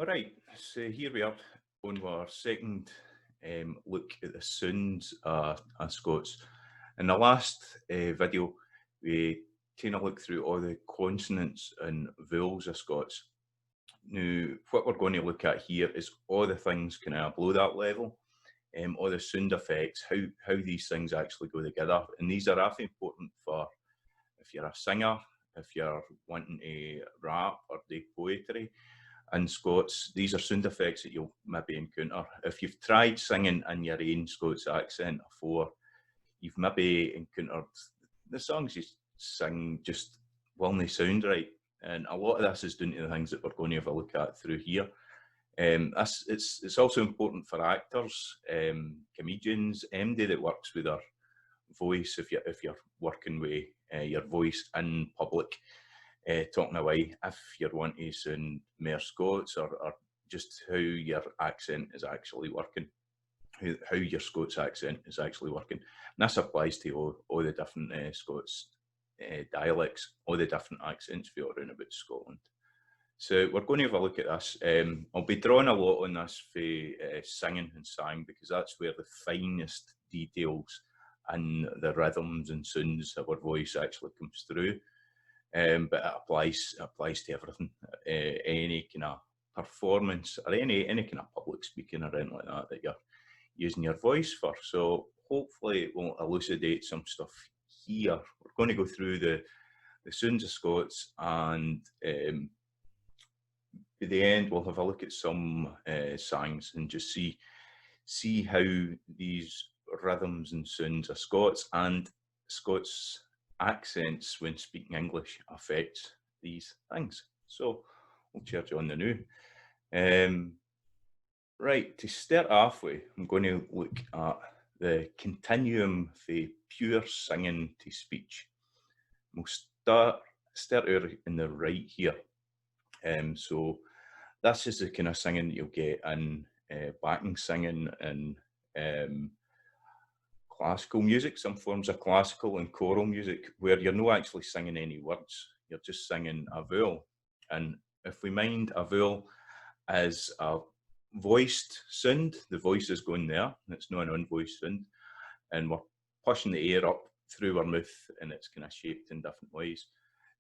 All right, so here we are on our second look at the Soonds Scots. In the last video, we kind of looked through all the consonants and vowels of Scots. Now, what we're going to look at here is all the things kind of below that level, all the sound effects, how these things actually go together. And these are awfully important for if you're a singer, if you're wanting to rap or do poetry. In Scots, these are sound effects that you'll maybe encounter. If you've tried singing in your own Scots accent before, you've maybe encountered the songs you sing just won't sound right. And a lot of this is down to the things that we're going to have a look at through here. It's also important for actors, comedians, anybody that works with their voice. If you're working with your voice in public, talking away, if you're wanting to sound more Scots or just how your accent is actually working, how your Scots accent is actually working. And this applies to all the different Scots dialects, all the different accents we are around about Scotland. So we're going to have a look at this. I'll be drawing a lot on this for singing and sang, because that's where the finest details and the rhythms and sounds of our voice actually comes through. But it applies to everything, any kind of performance or any kind of public speaking or anything like that that you're using your voice for. So hopefully it will elucidate some stuff here. We're going to go through the sounds of Scots, and at the end we'll have a look at some sangs and just see how these rhythms and sounds of Scots and Scots accents when speaking English affects these things. So we'll charge on the new. Right, to start off with, I'm going to look at the continuum for pure singing to speech. We'll start out in the right here. So this is the kind of singing that you'll get in backing singing and classical music, some forms of classical and choral music, where you're not actually singing any words, you're just singing a vowel. And if we mind, a vowel is a voiced sound, the voice is going there, it's not an unvoiced sound, and we're pushing the air up through our mouth, and it's kind of shaped in different ways.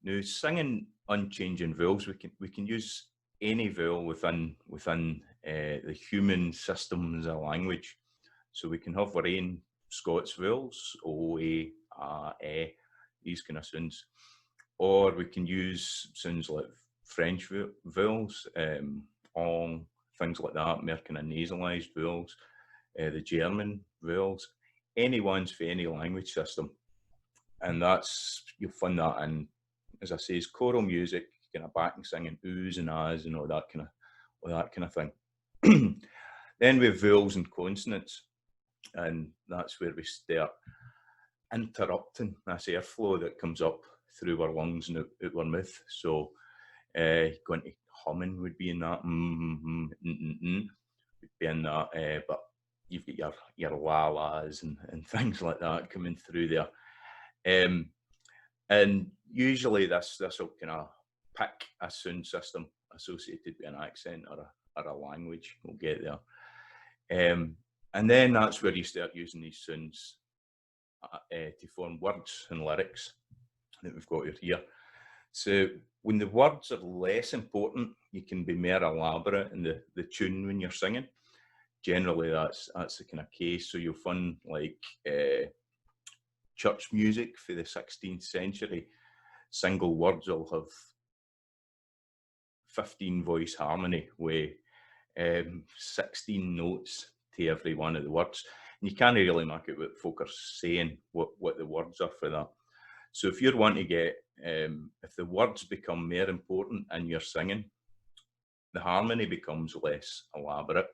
Now, singing unchanging vowels, we can use any vowel within the human systems of language. So we can have our own Scots vowels, O, A, E, these kind of sounds. Or we can use sounds like French vowels, ong, things like that, more kind of nasalised vowels, the German vowels, any ones for any language system. And you'll find that in, as I say, is choral music, kind of backing singing, oohs and ahs and all that kind of thing. Then we have vowels and consonants, and that's where we start interrupting this airflow that comes up through our lungs and out our mouth. So going to humming would be in that, would be in that, but you've got your la-las and things like that coming through there. And usually this will kind of pick a sound system associated with an accent or a language. We'll get there. And then that's where you start using these sounds to form words and lyrics that we've got here. So when the words are less important, you can be more elaborate in the tune when you're singing. Generally, that's the kind of case. So you'll find like church music for the 16th century, single words will have 15 voice harmony with 16 notes to every one of the words. And you can't really make out what folk are saying, what the words are for that. So if you're wanting to get, if the words become more important in your singing, the harmony becomes less elaborate.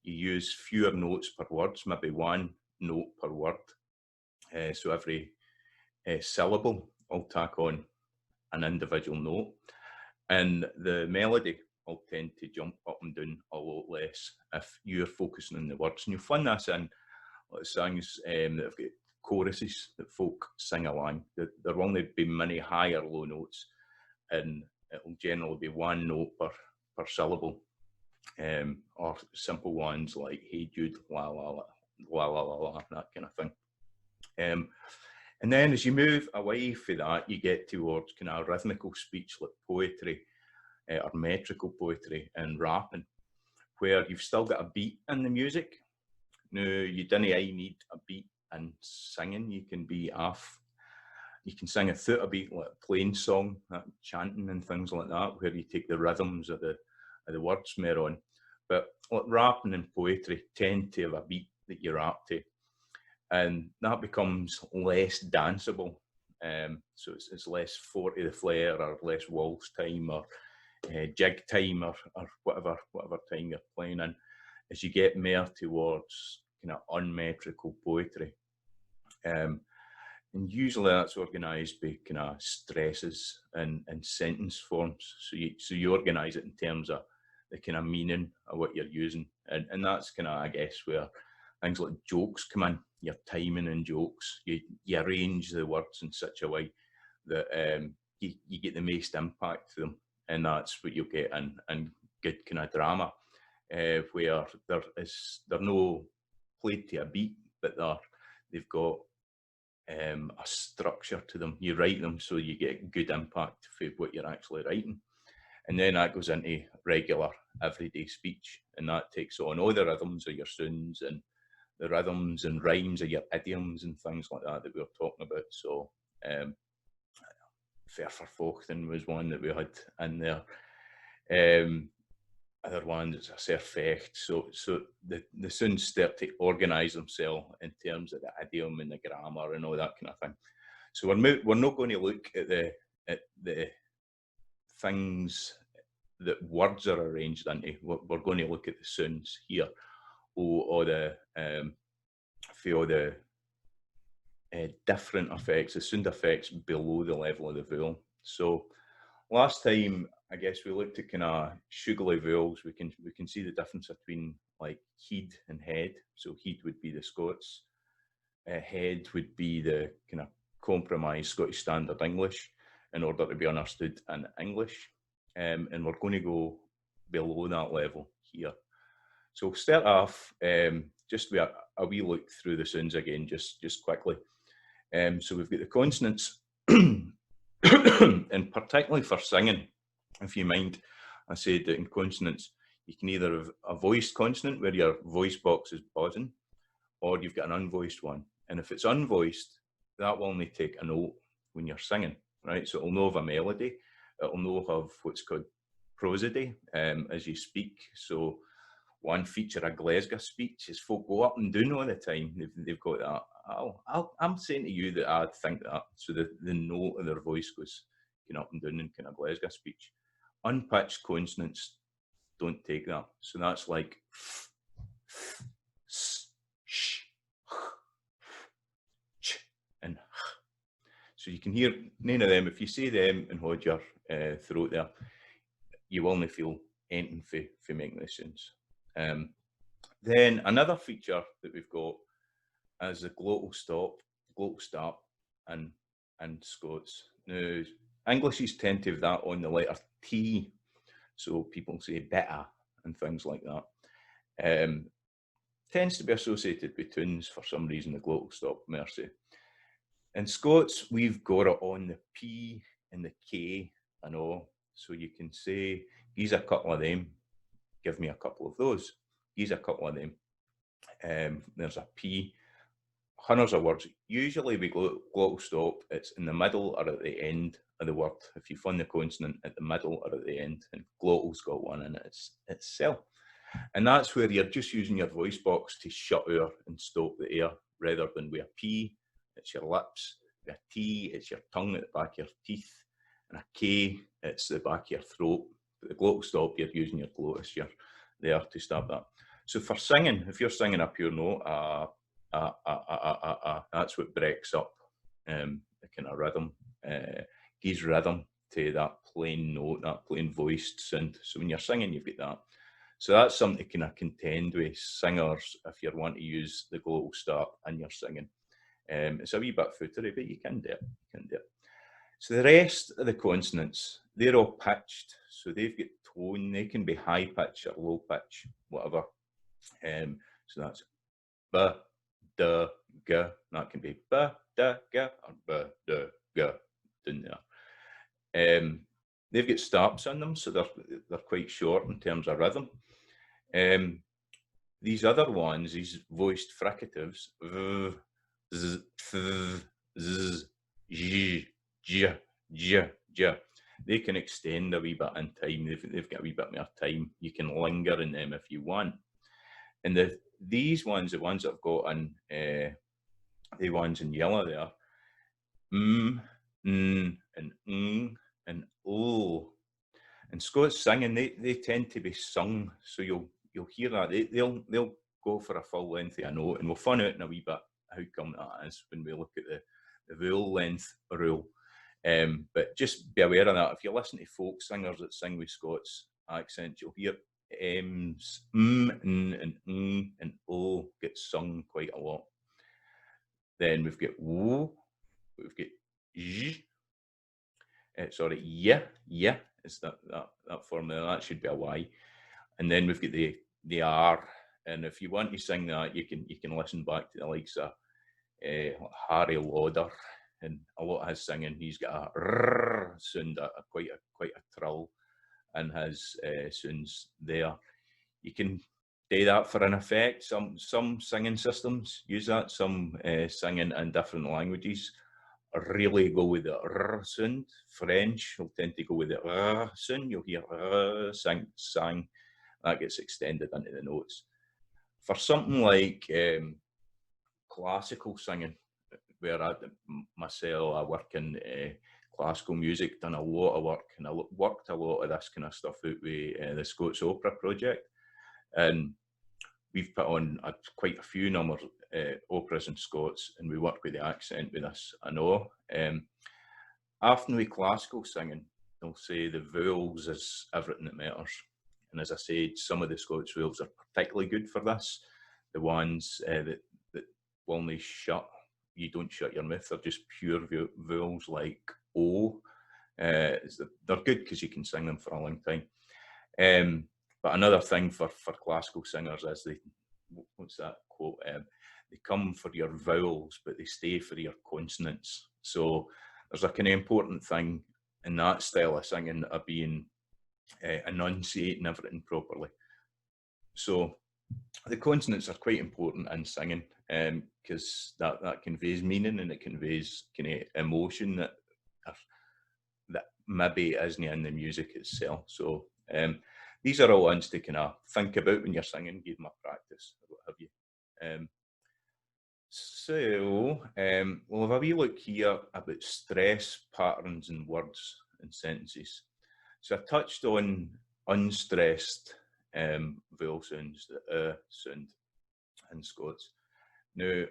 You use fewer notes per word, maybe one note per word. So every syllable will tack on an individual note, and the melody will tend to jump up and down a lot less if you're focusing on the words. And you'll find this in songs that have got choruses that folk sing along. There will only be many high or low notes, and it will generally be one note per syllable. or simple ones like hey Jude, la la la, la la la la, that kind of thing. And then as you move away from that, you get towards kind of rhythmical speech like poetry or metrical poetry and rapping, where you've still got a beat in the music. Now, you don't need a beat in singing. You can be off. You can sing without a beat, like a plain song, chanting and things like that, where you take the rhythms of the words more on. But like rapping and poetry tend to have a beat that you rap to, and that becomes less danceable. So it's less 40 the flair or less waltz time or jig time or whatever time you're playing in, as you get more towards kind of unmetrical poetry. And usually that's organised by kind of stresses and sentence forms. So you organise it in terms of the kind of meaning of what you're using. And that's kind of, I guess, where things like jokes come in, your timing and jokes. You arrange the words in such a way that you get the most impact to them. And that's what you'll get in good kind of drama, where they're no played to a beat, but they've got a structure to them. You write them so you get good impact for what you're actually writing. And then that goes into regular everyday speech, and that takes on all the rhythms of your sounds and the rhythms and rhymes of your idioms and things like that we were talking about. So Ververvochten was one that we had in there. Other ones, Serfecht. So the sounds start to organise themselves in terms of the idiom and the grammar and all that kind of thing. So we're not going to look at the things that words are arranged into. We're going to look at the sounds here, or the different effects, the sound effects below the level of the vowel. So last time, I guess we looked at kind of sugally vowels. We can see the difference between like heed and head. So heed would be the Scots, head would be the kind of compromise Scottish Standard English in order to be understood in English. And we're going to go below that level here. So we'll start off just with a wee look through the sounds again, just quickly. So we've got the consonants, and particularly for singing, if you mind, I said that in consonants, you can either have a voiced consonant where your voice box is buzzing, or you've got an unvoiced one. And if it's unvoiced, that will only take a note when you're singing, right? So it'll know of a melody, it'll know of what's called prosody as you speak. So one feature of Glasgow speech is folk go up and down all the time. They've got that. I'm saying to you that I think that. So the note of their voice goes up and down in kind of Glasgow speech. Unpitched consonants don't take that. So that's like sh, ch, and so you can hear none of them. If you say them and hold your throat there, you will only feel anything for making the sounds. Then another feature that we've got is the glottal stop, and Scots. Now, Englishes tend to have that on the letter T, so people say better and things like that. Tends to be associated with tunes for some reason, the glottal stop, mercy. In Scots, we've got it on the P and the K and all, so you can say, here's a couple of them, give me a couple of those. Here's a couple of them. There's a P. Hundreds of words. Usually we glottal stop, it's in the middle or at the end of the word. If you find the consonant at the middle or at the end, and glottal's got one in it itself. And that's where you're just using your voice box to shut air and stop the air, rather than with a P, it's your lips. With a T, it's your tongue at the back of your teeth. And a K, it's the back of your throat. But the glottal stop, you're using your glottis, you're there to stop that. So for singing, if you're singing a pure note, that's what breaks up the kind of rhythm, gives rhythm to that plain note, that plain voiced sound. So when you're singing, you've got that. So that's something to kind of contend with singers if you want to use the glottal stop in your singing. It's a wee bit footery, but you can do it. So the rest of the consonants, they're all pitched. So they've got tone. They can be high pitch or low pitch, whatever. So that's b, d, g. That can be b, d, g, or b, d, g down there. They've got stops on them, so they're quite short in terms of rhythm. These other ones, these voiced fricatives, v, z, th, z, j, j, j, j, they can extend a wee bit in time. They've got a wee bit more time. You can linger in them if you want. And these ones, the ones that I've got in, the ones in yellow there, n, and o. And Scots singing, they tend to be sung, so you'll hear that. They'll go for a full length of a note, and we'll find out in a wee bit how come that is when we look at the vowel length rule. But just be aware of that. If you listen to folk singers that sing with Scots accents, you'll hear M's, n, and o get sung quite a lot. Then we've got w, we've got j, sorry, yeah, is that formula. That should be a y. And then we've got the r. And if you want to sing that, you can listen back to the likes of Harry Lauder and a lot of his singing. He's got a rrr sound, quite a trill in his sounds there. You can do that for an effect. Some singing systems use that. Some singing in different languages really go with the r sound. French will tend to go with the r sound. You'll hear sang. That gets extended into the notes. For something like classical singing, where I work in classical music, done a lot of work, and I worked a lot of this kind of stuff out with the Scots Opera project, and we've put on quite a few numbers operas in Scots, and we work with the accent with this. I know. Often with classical singing, they'll say the vowels is everything that matters. And as I said, some of the Scots vowels are particularly good for this. The ones that only you don't shut your mouth, they're just pure vowels like O. They're good because you can sing them for a long time. But another thing for classical singers is what's that quote? They come for your vowels, but they stay for your consonants. So there's a kind of important thing in that style of singing of being enunciating everything properly. So the consonants are quite important in singing because that conveys meaning and it conveys kind of emotion that maybe isn't in the music itself. So these are all ones to kind of think about when you're singing, give them a practice, what have you. So we'll have a wee look here about stress patterns in words and sentences. So I touched on unstressed vowel sounds, the sound in Scots. Now,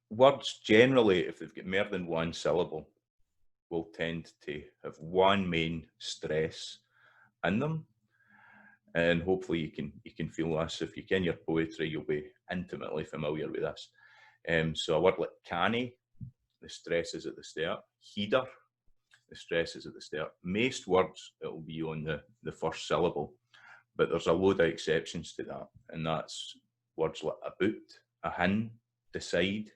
words generally, if they've got more than one syllable, will tend to have one main stress in them. And hopefully you can feel this. If you ken your poetry, you'll be intimately familiar with this. So a word like canny, the stress is at the start. Heeder, the stress is at the start. Most words, it will be on the first syllable, but there's a load of exceptions to that. And that's words like about, a hin, decide.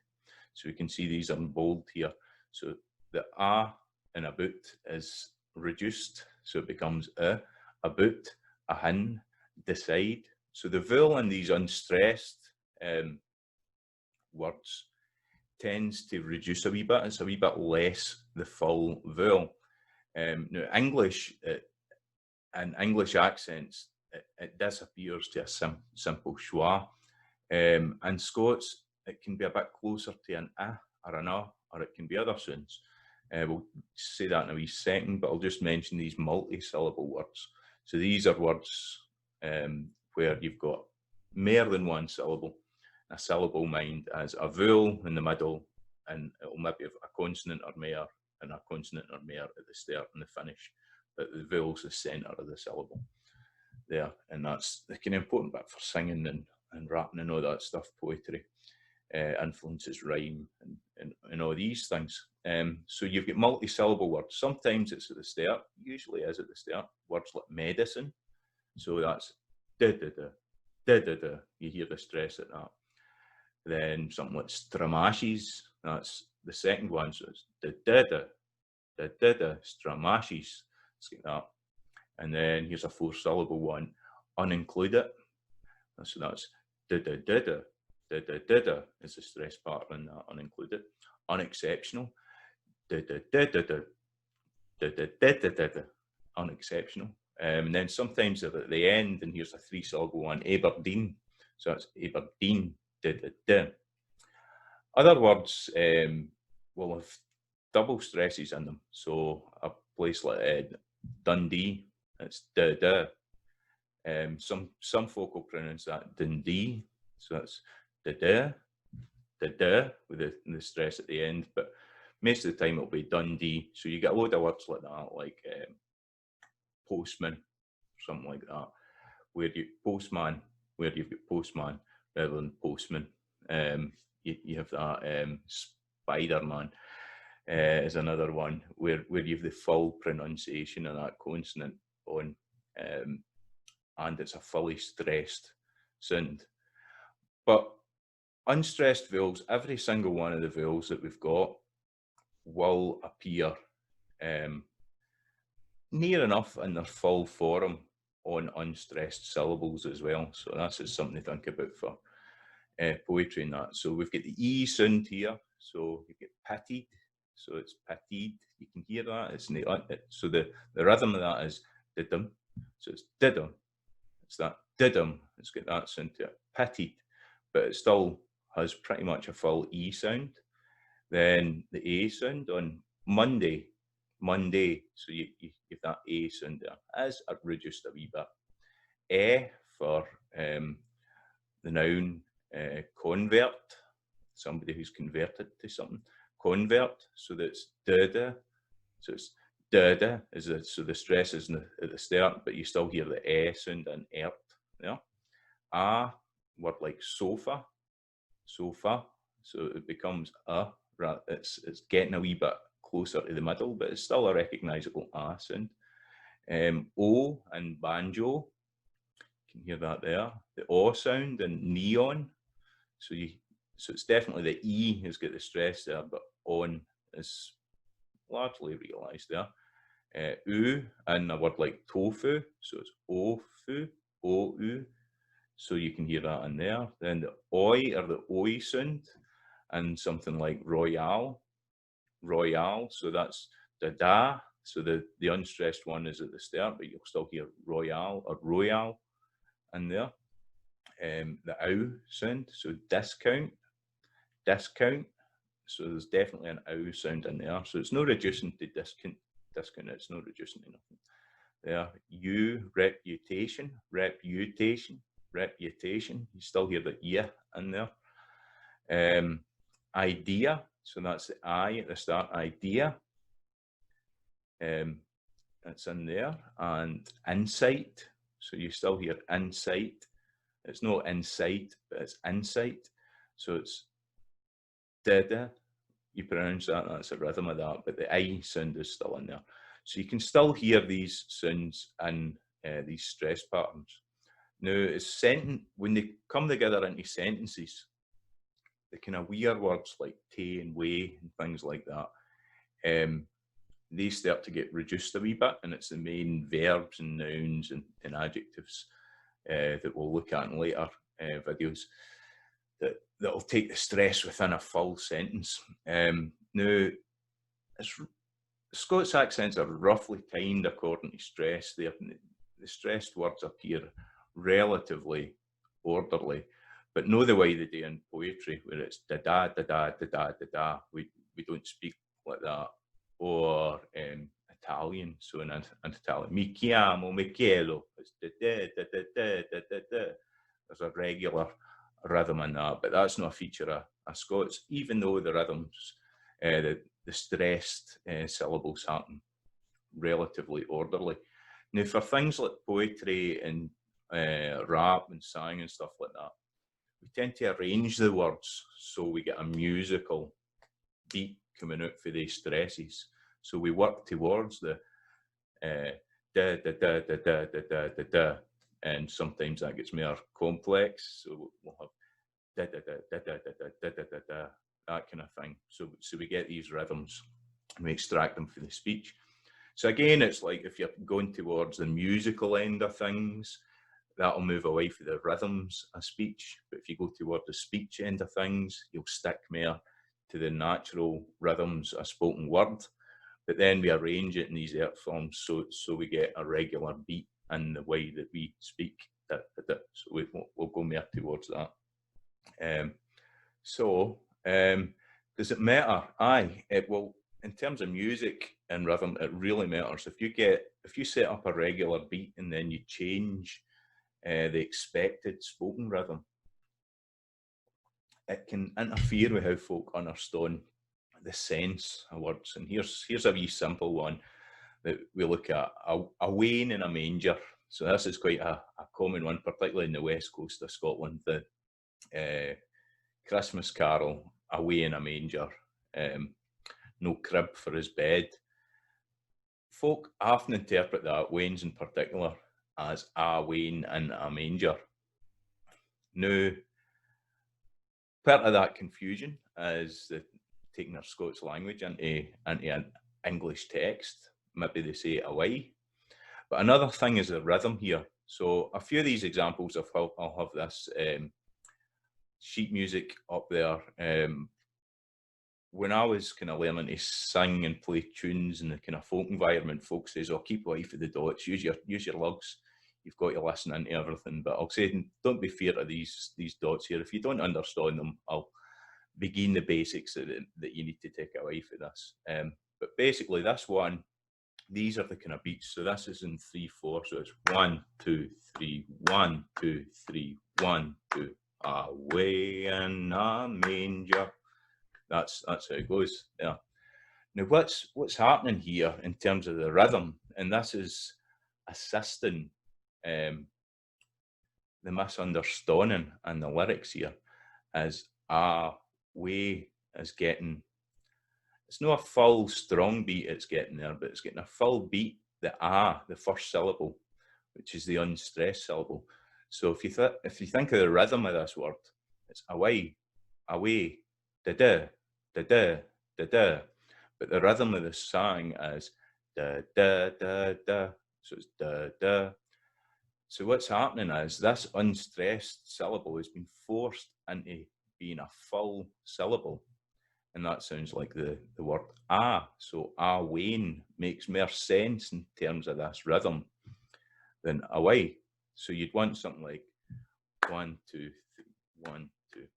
So we can see these are in bold here. So the a in about is reduced. So it becomes about, a hin, decide. So the vowel in these unstressed words tends to reduce a wee bit. It's a wee bit less the full vowel. Now, English and English accents, it disappears to a simple schwa. And Scots, it can be a bit closer to an or an or it can be other sounds. We'll say that in a wee second, but I'll just mention these multi-syllable words. So these are words where you've got more than one syllable. A syllable mind as a vowel in the middle, and it'll maybe have a consonant or more, and a consonant or more at the start and the finish. But the vowel's the centre of the syllable there, and that's the kind of important bit for singing and rapping and all that stuff, poetry. influences rhyme and all these things. So you've got multi-syllable words. Sometimes it's at the start, usually is at the start. Words like medicine. So that's da-da-da, da-da-da. You hear the stress at that. Then something like stramashes, that's the second one. So it's da-da-da, da-da-da, stramashes. Let's get that. And then here's a 4-syllable one, unincluded. So that's da-da-da-da, da-da-da-da is the stress pattern in that, unincluded. Unexceptional, da-da-da-da-da, da-da-da-da-da, unexceptional. And then sometimes they're at the end, and here's a 3-syllable one, Aberdeen. So that's Aberdeen, da-da-da. Other words will have double stresses in them. So a place like Dundee, it's da-da. Some folk will pronounce that Dundee, so that's da-da, da-da, with the stress at the end, but most of the time it'll be Dundee. So you get a load of words like that, like postman, something like that, where you postman, where you've got postman rather than postman. You have that Spider-Man is another one where you have the full pronunciation of that consonant on, and it's a fully stressed sound. But unstressed vowels, every single one of the vowels that we've got will appear near enough in their full form on unstressed syllables as well. So that's just something to think about for poetry and that. So we've got the E sound here. So you get pitted. So it's pitted. You can hear that. It's so the rhythm of that is didum. So it's didum. It's that didum. It's got that sound to it. Pitted, but it still has pretty much a full E sound. Then the A sound on Monday. Monday. So you have that A sound there. As reduced a wee bit. For the noun convert, somebody who's converted to something. Convert, so that's da-da. So it's da-da, so the stress is at the start, but you still hear the sound and ert. Yeah. A word like sofa, sofa. So it becomes a. It's getting a wee bit closer to the middle, but it's still a recognisable a sound. O and banjo, you can hear that there. The o sound and neon. So it's definitely the E has got the stress there, but on is largely realised there. U and a word like tofu, so it's ofu, ou. So you can hear that in there. Then the oi or the oi sound, and something like royale, royale. So that's the da. So the unstressed one is at the start, but you'll still hear royale or royale in there. The ow sound, so discount, discount. So there's definitely an ow sound in there. So it's no reducing to discount, it's no reducing to nothing. There, you, reputation, reputation, reputation. You still hear the yeah in there. Idea, so that's the I at the start, idea. That's in there. And insight, so you still hear insight. It's not insight, but it's insight. So it's da-da. You pronounce that, that's the rhythm of that, but the I sound is still in there. So you can still hear these sounds in these stress patterns. Now, when they come together into sentences, the kind of weird words like te and way and things like that, they start to get reduced a wee bit, and it's the main verbs and nouns and adjectives that we'll look at in later videos that'll take the stress within a full sentence. Now, Scots accents are roughly timed according to stress. The stressed words appear relatively orderly, but not the way they do in poetry, where it's da da da da da da da da. We don't speak like that. Or Italian, so in Italian, mi chiamo, mi chiedo, it's da da da da da da da da. There's a regular rhythm in that, but that's not a feature of Scots, even though the rhythms, the stressed syllables happen relatively orderly. Now, for things like poetry and rap and sang and stuff like that, we tend to arrange the words so we get a musical beat coming out for the stresses. So we work towards the da da da da da da da da da, and sometimes that gets more complex. So we'll have da da da da da da da da da da, that kind of thing. So we get these rhythms and we extract them for the speech. So again, it's like if you're going towards the musical end of things, that'll move away from the rhythms of speech. But if you go toward the speech end of things, you'll stick more to the natural rhythms of spoken word. But then we arrange it in these art forms so we get a regular beat in the way that we speak. So we'll go more towards that. Does it matter? Aye, it will. In terms of music and rhythm, it really matters. If you set up a regular beat and then you change the expected spoken rhythm, it can interfere with how folk understand the sense of words. And here's a wee simple one that we look at: a wean and a manger. So this is quite a common one, particularly in the west coast of Scotland. The Christmas carol, a wean and a manger. No crib for his bed. Folk often interpret that, weans in particular, as a wean and a manger. Now, part of that confusion is taking their Scots language into an English text. Maybe they say away. But another thing is the rhythm here. So a few of these examples I'll have this sheet music up there. When I was kind of learning to sing and play tunes in the kind of folk environment, folk says, "Oh, keep away from the dots, use your lugs. You've got to listen into everything." But I'll say, don't be feared of these dots here. If you don't understand them, I'll begin the basics that you need to take away for this. But basically, this one, these are the kind of beats. So this is in 3/4. So it's 1, 2, 3, 1, 2, 3, 1, 2. Away in a manger. That's how it goes. Yeah. Now, what's happening here in terms of the rhythm, and this is assisting the misunderstanding and the lyrics here, is way is getting. It's not a full strong beat it's getting there, but it's getting a full beat. The first syllable, which is the unstressed syllable. So if you think of the rhythm of this word, it's away, da da da da da da. But the rhythm of the song is da da da da. So it's da da. So what's happening is this unstressed syllable has been forced into being a full syllable. And that sounds like the word So wean makes more sense in terms of this rhythm than away. So you'd want something like 1, 2, 3, 1, 2.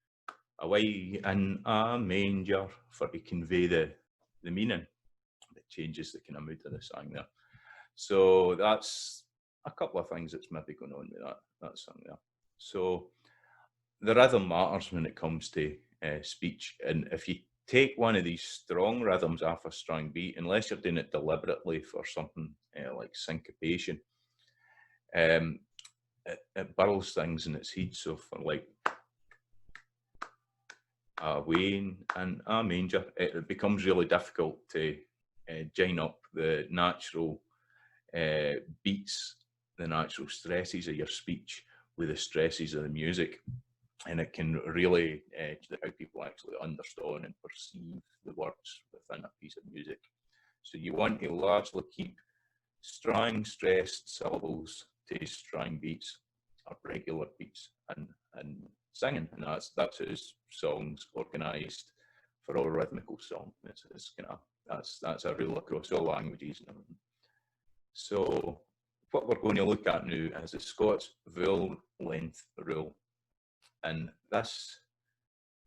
Away in a manger, for to convey the meaning. It changes the kind of mood of the song there. So that's a couple of things that's maybe going on with that song there. So the rhythm matters when it comes to speech. And if you take one of these strong rhythms off a strong beat, unless you're doing it deliberately for something like syncopation, it burrows things in its head. So for like a wean and a manger, it becomes really difficult to join up the natural beats, the natural stresses of your speech with the stresses of the music. And it can really how people actually understand and perceive the words within a piece of music. So you want to largely keep strong, stressed syllables to strong beats or regular beats and singing. And that's how songs organised for all rhythmical song. It's kind of that's a rule across all languages and everything. So what we're going to look at now is the Scots vowel length rule. And this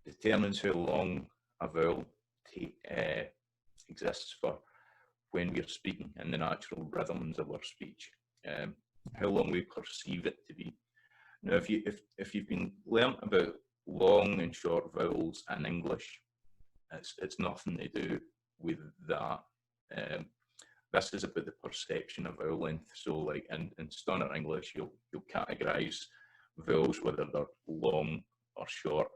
determines how long a vowel exists for when we're speaking in the natural rhythms of our speech, how long we perceive it to be. Now, if you've been learnt about long and short vowels in English, it's nothing to do with that. This is about the perception of vowel length. So, like in standard English, you'll categorise vowels whether they're long or short.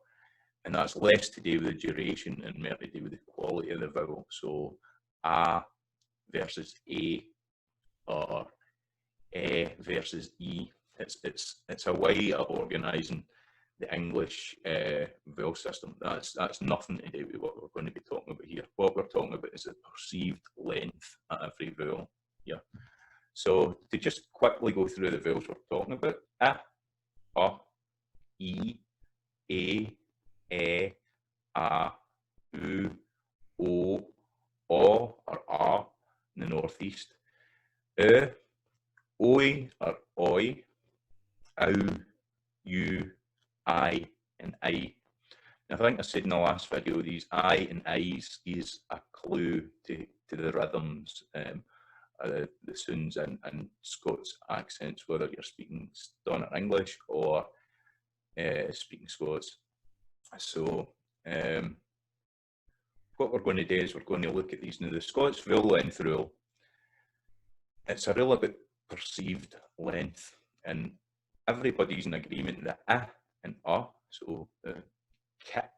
And that's less to do with the duration and more to do with the quality of the vowel. So a versus a, or e versus e. It's a way of organising the English vowel system. That's nothing to do with what we're going to be talking about here. What we're talking about is the perceived length at every vowel here. So to just quickly go through the vowels we're talking about: a, e, a, u, o, or a in the northeast, oi or oi, ow, you, I, and I. And I think I said in the last video, these I and I's is a clue to the rhythms, the Soonds and Scots accents, whether you're speaking standard English or speaking Scots. So what we're going to do is we're going to look at these. Now, the Scots vowel length rule, it's a rule about perceived length, and everybody's in agreement that a and so kit,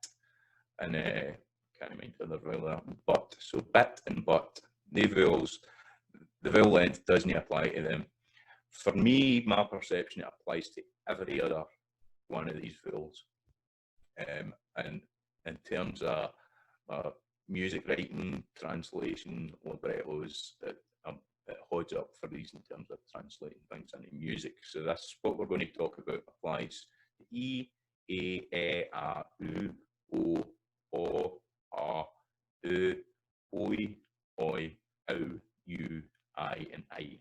and can't remember the other vowel there, but, so bit and but, the vowels, the vowel length doesn't apply to them. For me, my perception, it applies to every other one of these vowels. And in terms of music writing, translation, librettos, it holds up for these in terms of translating things into music. So that's what we're going to talk about. Applies to e, a, u, o, a, oi, oi, ow, you, I, and I.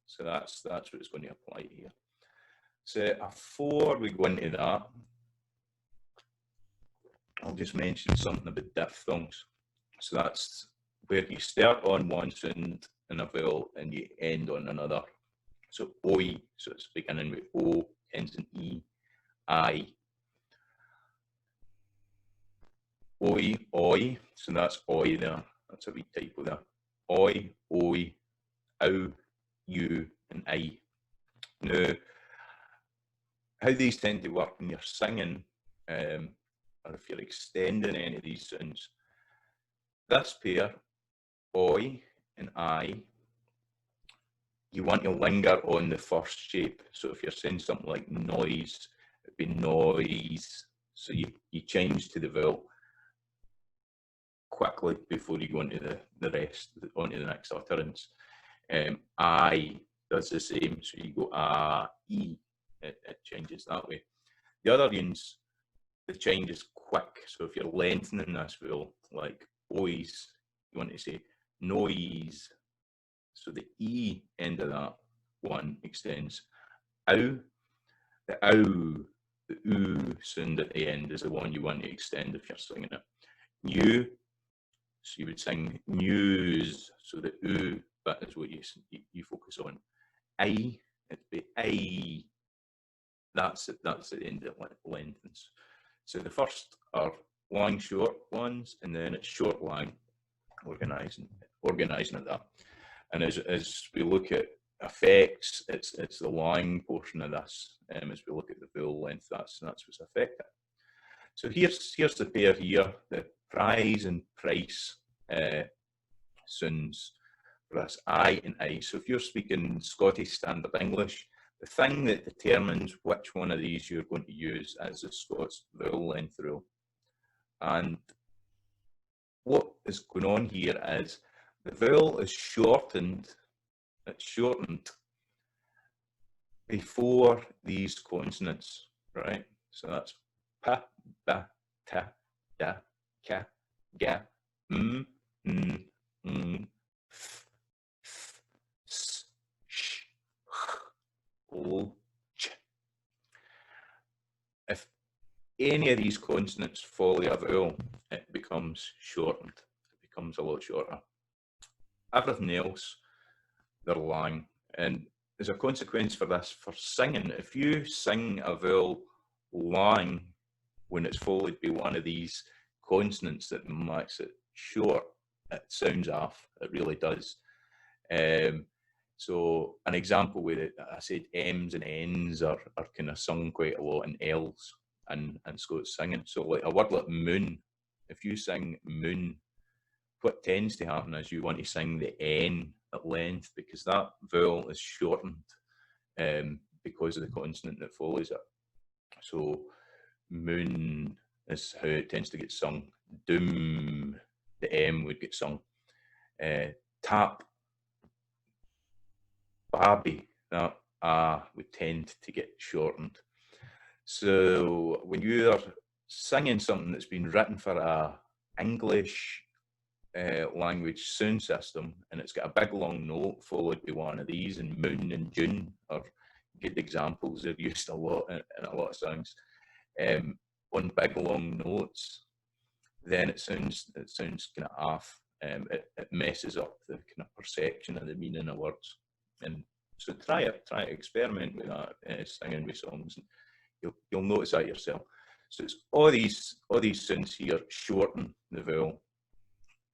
So that's what it's going to apply here. So before we go into that, I'll just mention something about diphthongs. So that's where you start on one sound in a vowel and you end on another. So oi, so it's beginning with o, ends in e, I. Oi, oi, so that's oi there. That's a wee typo there. Oi, oi, ow, you, and I. Now, how these tend to work when you're singing, or if you're extending any of these sounds, this pair, oi and I, you want to linger on the first shape. So if you're saying something like noise, it'd be noise. So you change to the vowel quickly before you go into the rest, onto the next utterance. I does the same, so you go e, it changes that way. The other ones, the change is quick. So if you're lengthening this vowel, like ois, you want to say noise. So the e end of that one extends. Ow, the ow, the oo sound at the end is the one you want to extend if you're singing it. New, so you would sing news. So the oo bit is what you focus on. I, it'd be I. That's at the end of it lengthens. So the first are long short ones, and then it's short long, organising at that. And as we look at effects, it's the long portion of this. As we look at the vowel length, that's what's affected. So here's the pair here, the prize and price sounds for this I and I. So if you're speaking Scottish Standard English, the thing that determines which one of these you're going to use is the Scots vowel length rule. And what is going on here is the vowel is shortened. It's shortened before these consonants, right? So that's pa, ba, ta, da, ka, ga, m, n, f, s, sh, o, ch. If any of these consonants follow a vowel, it becomes shortened. It becomes a lot shorter. Everything else, they're long. And as a consequence for this, for singing, if you sing a vowel long when it's followed by one of these consonants that makes it short, it sounds off. It really does. So an example with it, I said M's and N's are kind of sung quite a lot, and L's. in Scots singing. So like a word like moon, if you sing moon, what tends to happen is you want to sing the N at length, because that vowel is shortened because of the consonant that follows it. So moon is how it tends to get sung. Doom, the M would get sung. Tap, babby, that would tend to get shortened. So when you are singing something that's been written for a English language sound system, and it's got a big long note followed by one of these, and moon and June are good examples. They're used a lot in a lot of songs. On big long notes, then it sounds kind of off. It messes up the kind of perception of the meaning of words. And so try it, experiment with that, singing with songs, and you'll notice that yourself. So it's all these sounds here shorten the vowel.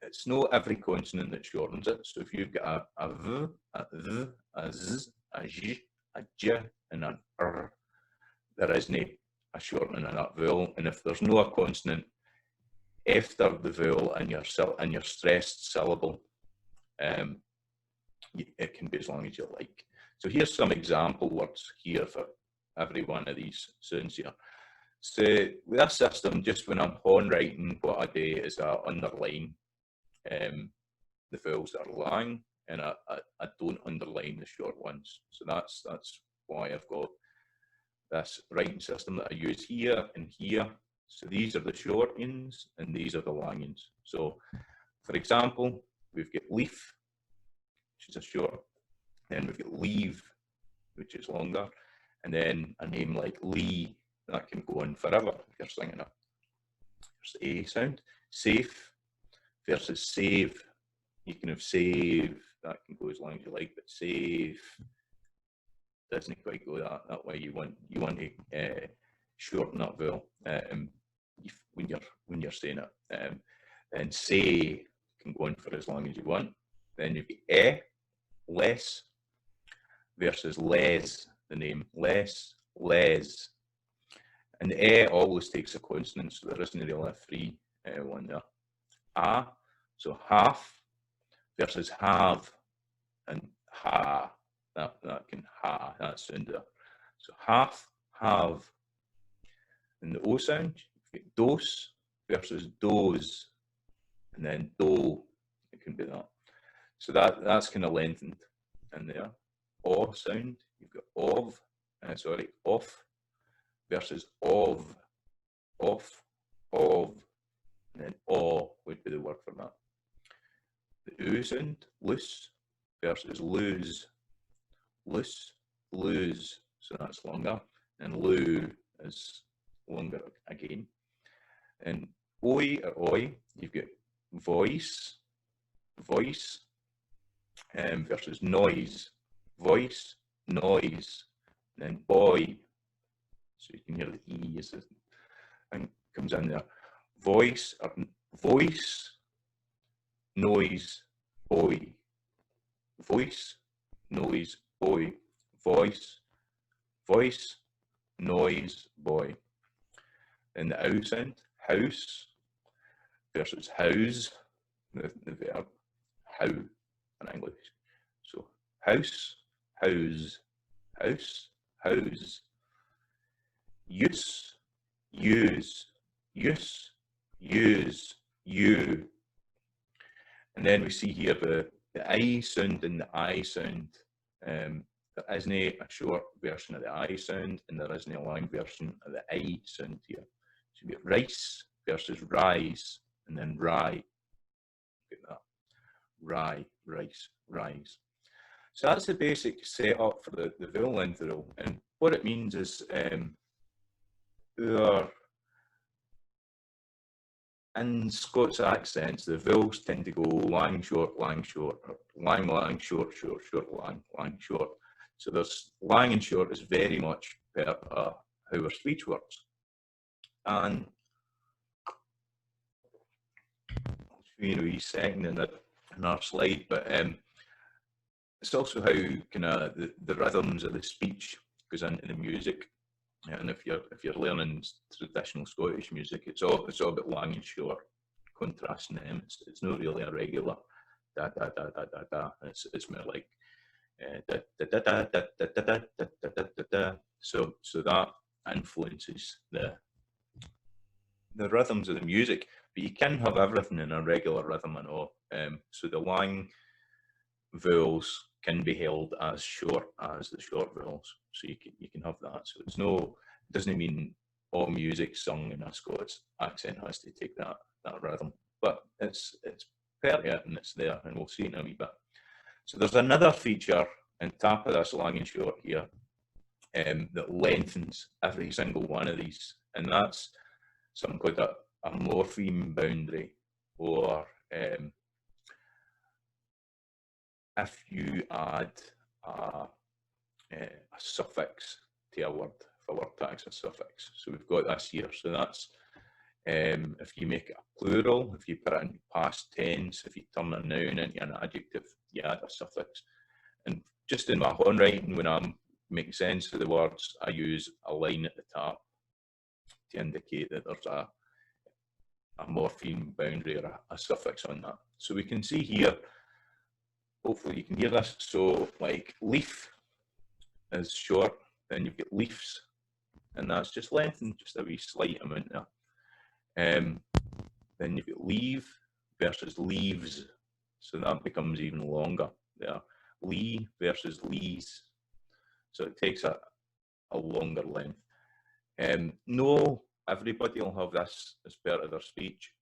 It's not every consonant that shortens it. So if you've got a v, a th, a z, a j, a j, and an r, there isn't a shortening of that vowel. And if there's no a consonant after the vowel in your stressed syllable, it can be as long as you like. So here's some example words here for every one of these sounds here. So with this system, just when I'm horn writing, what I do is I underline the vowels that are long, and I don't underline the short ones. So that's why I've got this writing system that I use here and here. So these are the short ends and these are the long ends. So for example, we've got leaf, which is a short, then we've got leave, which is longer, and then a name like Lee, that can go on forever if you're singing it. There's a sound. Safe versus save. You can have save, that can go as long as you like, but save doesn't quite go that way. You want to shorten that vowel when you're saying it. And say can go on for as long as you want. Then you've got less versus les, the name less, les. And the always takes a consonant, so there isn't really a free one there. So half versus have, and ha, that can ha, that sound there. So half, have. And the O sound, you get dose versus doze, and then do, it can be that. So that's kind of lengthened in there. O sound, you've got off versus of, and then o would be the word for that. The U sound, loose versus lose, lose, so that's longer, and loo is longer again. And oi or oi, you've got voice versus noise, voice, noise, and then boy, so you can hear the E and comes in there. Voice, noise, boy. Voice, noise, boy. Voice, noise, boy. And the OU sound, house versus house, the verb, how in English. So house, house, use, you. And then we see here the I sound and the I sound. There isn't a short version of the I sound, and there isn't a long version of the I sound here. So you get rice versus rise, and then rye. Look at that. Rye, rice, rise. So that's the basic setup for the vowel length rule. And what it means is in Scots accents, the vowels tend to go lang, short, or lang, short, lang, short. So there's lang and short is very much part of how our speech works. And I'll show you in a wee second in our slide, but it's also how kind of the rhythms of the speech goes into the music. And if you're learning traditional Scottish music, it's all about long and short, contrasting them. It's not really a regular da da da da da da. It's more like da da da da da da da da da da da da. So that influences the rhythms of the music, but you can have everything in a regular rhythm and all. So the long vowels can be held as short as the short vowels, so you can have that. So it doesn't mean all music sung in a Scots accent has to take that rhythm, but it's part of it and it's there, and we'll see in a wee bit. So there's another feature on top of this long and short here that lengthens every single one of these, and that's something called a morpheme boundary, or if you add a suffix to a word, if a word takes a suffix. So we've got this here. So that's if you make it a plural, if you put it in past tense, if you turn a noun into an adjective, you add a suffix. And just in my handwriting, when I'm making sense of the words, I use a line at the top to indicate that there's a morpheme boundary or a suffix on that. So we can see here, hopefully you can hear this. So like leaf is short, then you've got leaves, and that's just lengthened just a wee slight amount there. Then you've got leave versus leaves, so that becomes even longer there. Lee versus lees, so it takes a longer length. No, everybody will have this as part of their speech,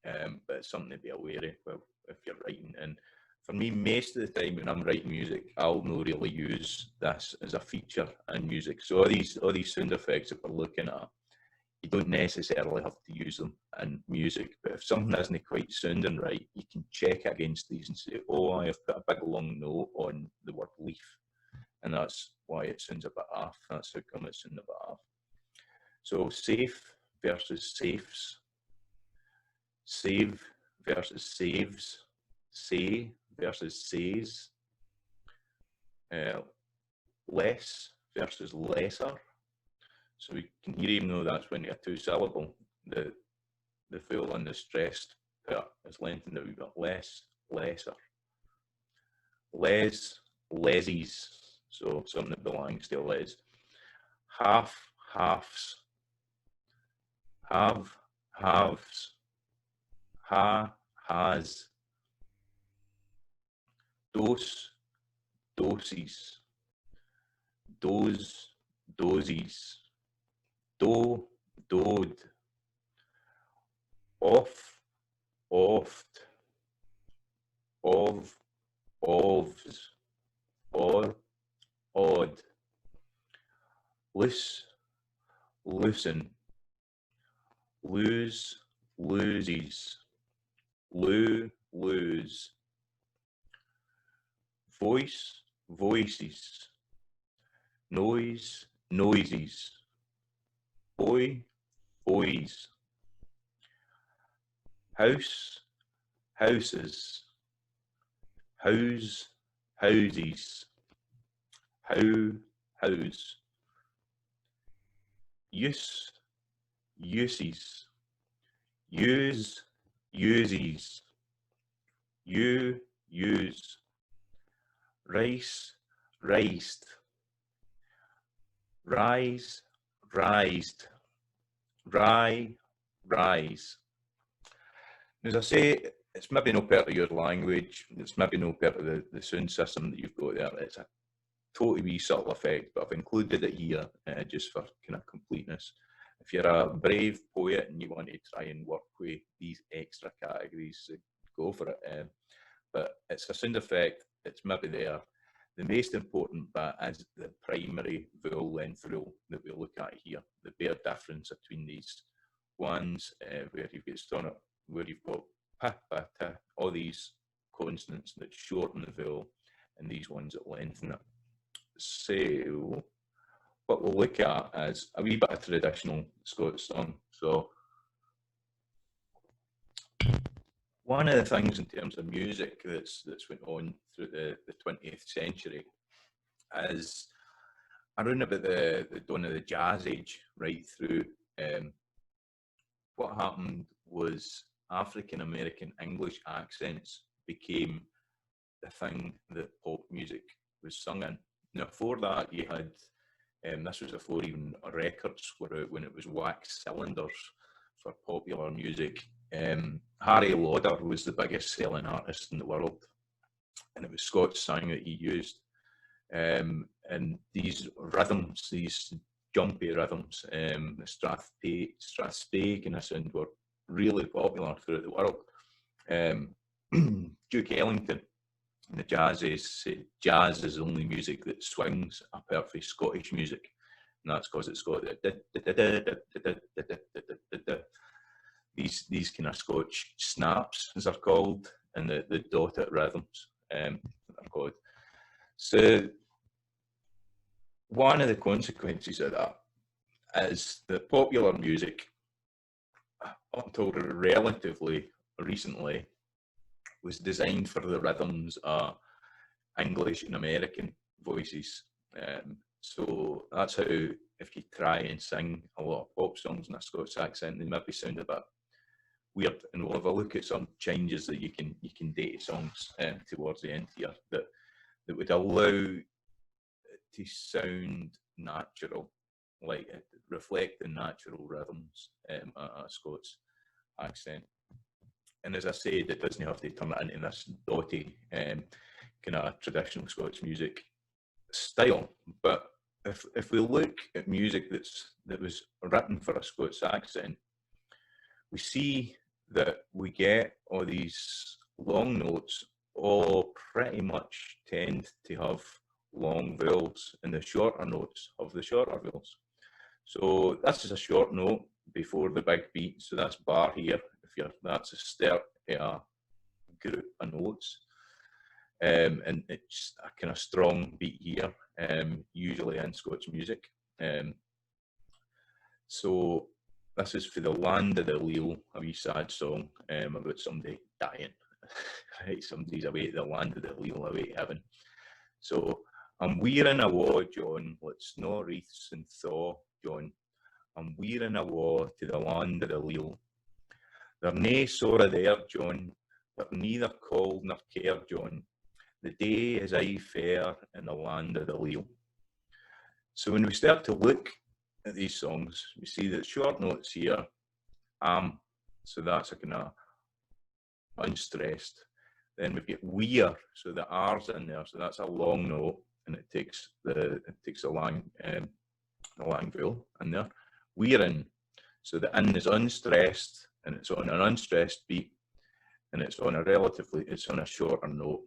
but it's something to be aware of. Well, if you're writing, and for me, most of the time when I'm writing music, I'll not really use this as a feature in music. So all these sound effects that we're looking at, you don't necessarily have to use them in music, but if something isn't quite sounding right, you can check against these and say, oh, I have put a big long note on the word leaf, and that's why it sounds a bit off. That's how come it sounds a bit off. So safe versus safes, save versus saves, say versus says, less versus lesser. So we can hear, even though that's when you have two syllable, the vowel and the stressed part is lengthened a wee bit. Less, lesser. Les, lessies. So something that belongs to les. Half, halves. Have, halves. Ha, has. Dose, doses. Doze, dozes. Do, doed. Off, oft. Of, ofs. Or, odd. Loose, loosen. Lose, loses. Loo, lose. Voice, voices. Noise, noises. Boy, boys. House, houses. House, houses. How, house. Use, uses. Use, uses. You, use. Rice, riced. Rise, rised. Rye, rise. As I say, it's maybe no part of your language, it's maybe no part of the sound system that you've got there. It's a totally wee subtle effect, but I've included it here just for kind of completeness. If you're a brave poet and you want to try and work with these extra categories, go for it. But it's a sound effect, it's maybe there. The most important bit is the primary vowel length rule that we look at here, the bare difference between these ones where you've got sonnet, where you've got pa, pa, ta, all these consonants that shorten the vowel, and these ones that lengthen it. So what we'll look at is a wee bit of traditional Scots song. So one of the things in terms of music that's went on through the 20th century is around about the dawn of the jazz age, right through, what happened was African American English accents became the thing that pop music was sung in. Now, before that, you had, this was before even records were out, when it was wax cylinders for popular music. Harry Lauder was the biggest selling artist in the world, and it was Scots sang that he used. And these rhythms, these jumpy rhythms, Strathspey kind of sound, were really popular throughout the world. Duke Ellington, the jazz is the only music that swings apart from Scottish music, and that's because it's got these kind of Scotch snaps, as they're called, and the dotted rhythms, they're called. So one of the consequences of that is that popular music, up until relatively recently, was designed for the rhythms of English and American voices. So that's how, if you try and sing a lot of pop songs in a Scots accent, they maybe sound a bit weird. And we'll have a look at some changes that you can do to songs towards the end here that would allow it to sound natural, like reflect the natural rhythms of a Scots accent. And as I said, it doesn't have to turn it into this dotty kind of traditional Scots music style. But if we look at music that was written for a Scots accent, we see that we get all these long notes all pretty much tend to have long vowels, and the shorter notes have the shorter vowels. So this is a short note before the big beat, so that's bar here. That's a start of a group of notes, and it's a kind of strong beat here, usually in Scots music. So this is for the Land of the Leal, a wee sad song about somebody dying. Right, somebody's away to the land of the Leal, away to heaven. So I'm wearing a wa, John, let's no wreaths and thaw, John. I'm wearing a wa to the land of the Leal. They're nae sorra there, John, but neither cold nor care, John. The day is aye fair in the land of the Leal. So when we start to look at these songs, we see that short notes here, so that's a kind of unstressed. Then we've got weir, so the R's in there, so that's a long note, and it takes a lang vowel in there. Wearin, so the in is unstressed, and it's on an unstressed beat, and it's on a shorter note.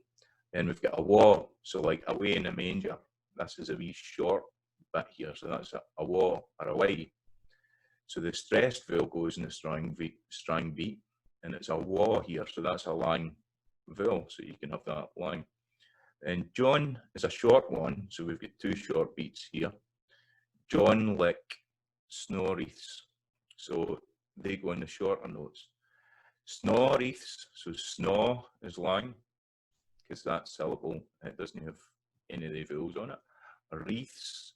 Then we've got a wa, so like away in a manger. This is a wee short bit here, so that's a wa or a way. So the stressed vowel goes in the strong beat, and it's a wa here, so that's a lang vowel, so you can have that lang. And John is a short one, so we've got two short beats here. John lick snorreaths, so they go in the shorter notes. Snorreaths, so snaw is lang, because that syllable, it doesn't have any of the vowels on it. Wreaths,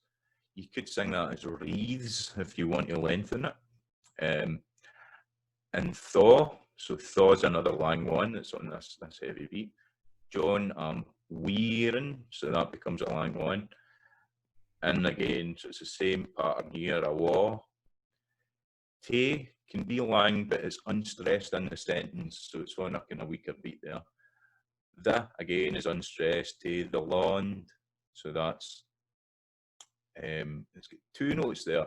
you could sing that as wreaths if you want to lengthen it. And thaw, so thaw is another lang one that's on this heavy beat. John, wearing, so that becomes a lang one. And again, so it's the same pattern here, a wa. Te can be lang, but it's unstressed in the sentence, so it's on a kind of weaker beat there. The, again, is unstressed. Te, the land, so that's, it's got two notes there.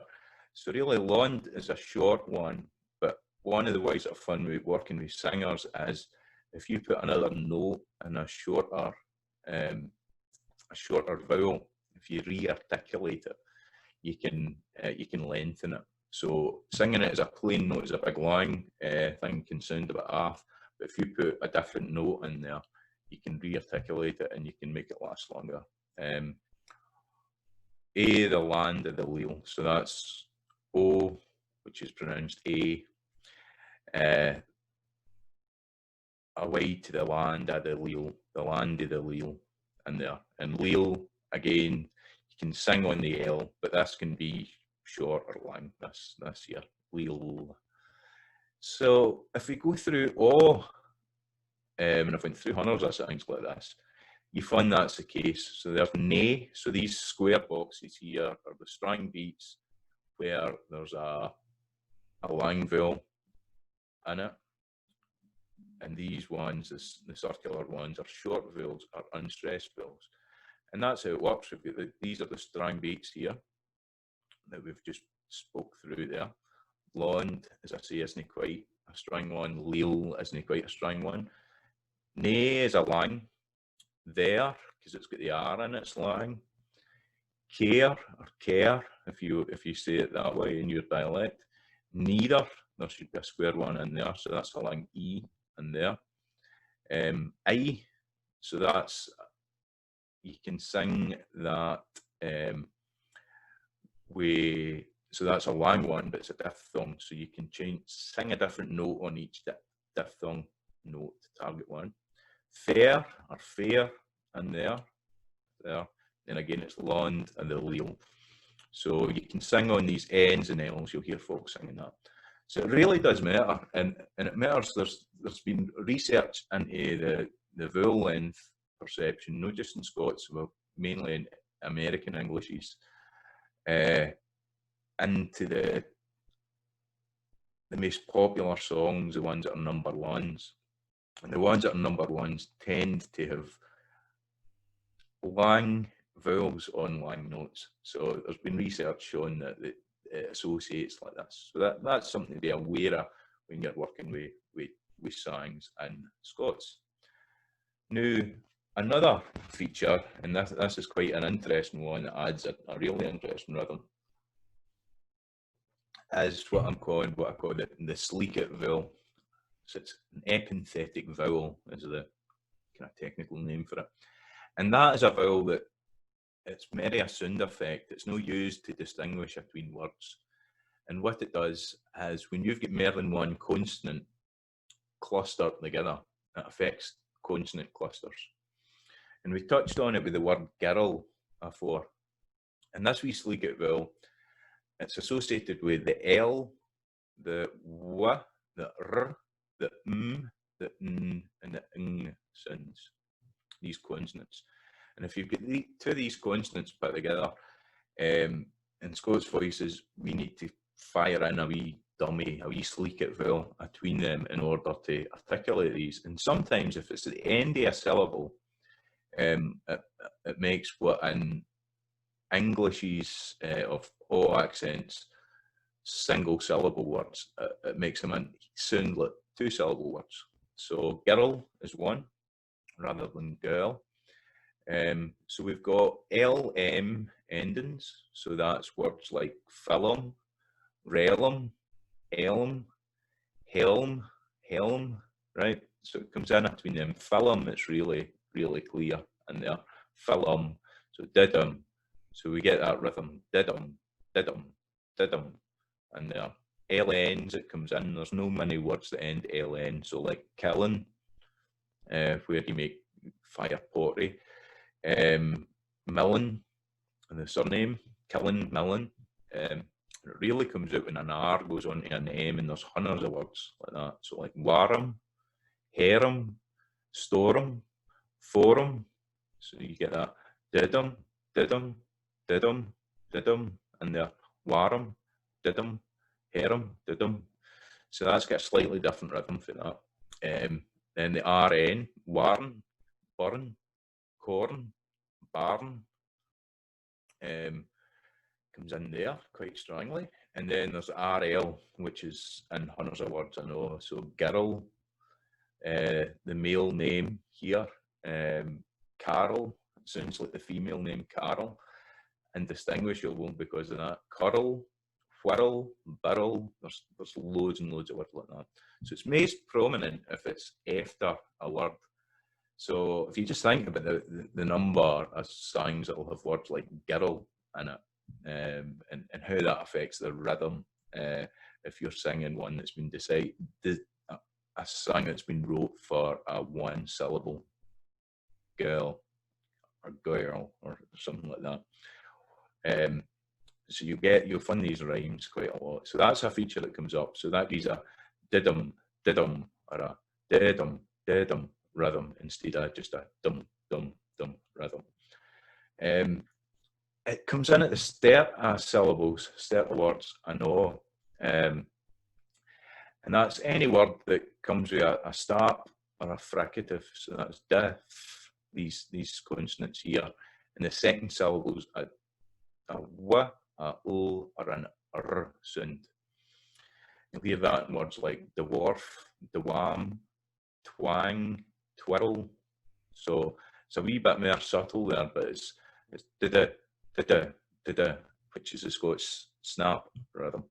So really, land is a short one, but one of the ways of fun with working with singers is if you put another note in a shorter vowel, if you re-articulate it, you can lengthen it. So singing it as a plain note is a big lang thing, can sound a bit off, but if you put a different note in there, you can re-articulate it and you can make it last longer. A, the land of the Leal, so that's O, which is pronounced A. Away to the land of the Leal, the land of the Leal in there. And Leal, again, you can sing on the L, but this can be short or long, this here, wheel. So if we go through all, and I've went through hundreds of things like this, you find that's the case. So there's nay, so these square boxes here are the strang beats where there's a lang vowel in it. And these ones, the circular ones, are short vowels, are unstressed vowels. And that's how it works. These are the strang beats here that we've just spoke through there. Blonde, as I say, isn't quite a strang one. Lil isn't quite a strang one. Nay is a lang. There, because it's got the R in it's lang. Care or care, if you say it that way in your dialect. Neither, there should be a square one in there, so that's a lang E in there. I, so that's, you can sing that so that's a lang one, but it's a diphthong, so you can sing a different note on each diphthong note, target one. Fair or fair in there. Then again, it's lond and the lil. So you can sing on these N's and L's, you'll hear folks singing that. So it really does matter, and it matters. There's been research into the vowel length perception, not just in Scots, but mainly in American Englishes, into the most popular songs, the ones that are number ones. And the ones that are number ones tend to have lang vowels on lang notes. So there's been research showing that it associates like this. So that's something to be aware of when you're working with songs in Scots. Now, another feature, and this is quite an interesting one that adds a really interesting rhythm, is what I call the sleekit vowel. So it's an epenthetic vowel, is the kind of technical name for it. And that is a vowel that it's merely a sound effect. It's no used to distinguish between words. And what it does is when you've got more than one consonant clustered together, it affects consonant clusters. And we touched on it with the word girl before. And this wee sleekit vowel, it's associated with the L, the W, the R, the M, the N, and the Ng sounds, these consonants. And if you've got two of these consonants put together, in Scots voices, we need to fire in a wee dummy, a wee sleekit vowel between them in order to articulate these. And sometimes if it's at the end of a syllable, it makes what in Englishes of all accents, single syllable words, it makes them sound like two syllable words. So girl is one rather than girl. So we've got LM endings. So that's words like film, realm, elm, helm, right? So it comes in between them. Film, it's really, really clear in there. Film. So didum. So we get that rhythm. Didum, didum, didum. And there. LNs, it comes in. There's no many words that end LN. So like killing, where you make fire pottery. Millen, and the surname, Killen, Millen. It really comes out when an R goes on to an M, and there's hundreds of words like that. So like warm, harem, storm, forum. So you get that didum, didum, didum, didum, and there warm, didum, harem, didum. So that's got a slightly different rhythm for that. Then the RN, warn, burn, corn, barn, comes in there quite strongly. And then there's RL, which is in hundreds of words, I know. So girl, the male name here, Carol, sounds like the female name Carol, indistinguishable because of that. Curl, whirl, burl, there's loads and loads of words like that. So it's most prominent if it's after a word. So if you just think about the number of songs that will have words like girl in it, and how that affects the rhythm, if you're singing one that's been decided, a song that's been wrote for a one syllable, girl or girl or something like that. So you'll find these rhymes quite a lot. So that's a feature that comes up. So that gives a didum, didum, or a didum, didum rhythm instead of just a dum, dum, dum rhythm. It comes in at the start of syllables, start of words, I know. And that's any word that comes with a start or a fricative. So that's diff, these consonants here. And the second syllables a w, a o, or an r sound. You'll hear that in words like dwarf, dwam, twang, twirl. So it's a wee bit more subtle there, but it's da-da, da-da, da-da, which is the Scots snap rhythm.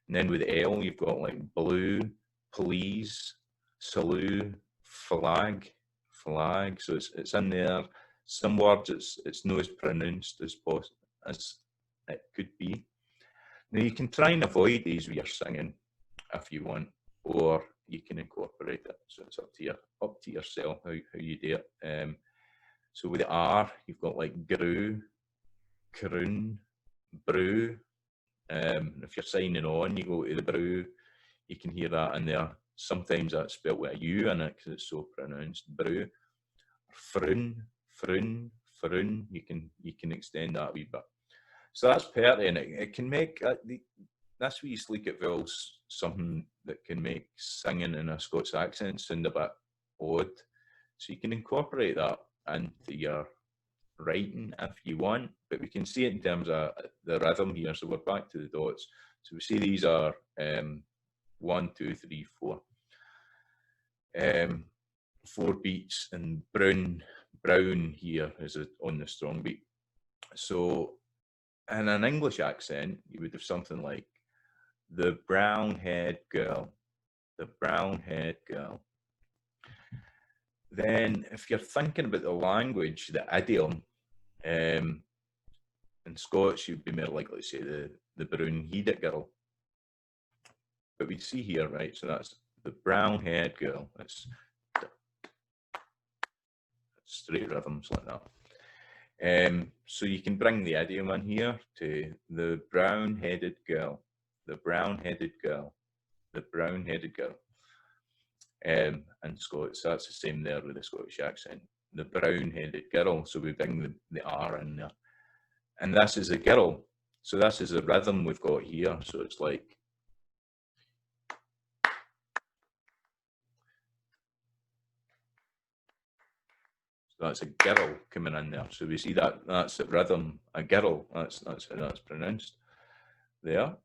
And then with L, you've got like blue, please, salute, flag, flag. So it's in there. Some words it's not as pronounced as it could be. Now you can try and avoid these when you're singing if you want, or you can incorporate it. So it's up to yourself how you do it. So with the R, you've got like grew, croon, brew. If you're signing on, you go to the brew, you can hear that in there. Sometimes that's spelled with a U in it because it's so pronounced, brew. Froon, froon, froon, you can extend that a wee bit. So that's pertinent. It can make, that's where you sleekit vowels, something that can make singing in a Scots accent sound a bit odd. So you can incorporate that into your writing if you want, but we can see it in terms of the rhythm here. So we're back to the dots. So we see these are 1, 2, 3, 4. 4 beats, and brown here is on the strong beat. So in an English accent, you would have something like the brown-haired girl, the brown-haired girl. Then if you're thinking about the language, the idiom, in Scots, you'd be more likely to say the brown-headed girl. But we see here, right, so that's the brown-haired girl. That's straight rhythms like that. So you can bring the idiom in here to the brown-headed girl, the brown-headed girl, the brown-headed girl. And Scots, that's the same there with the Scottish accent, the brown-headed girl. So we bring the R in there. And this is a girl. So this is the rhythm we've got here. So it's like, that's a girl coming in there. So we see that's a rhythm, a girl. That's how that's pronounced there.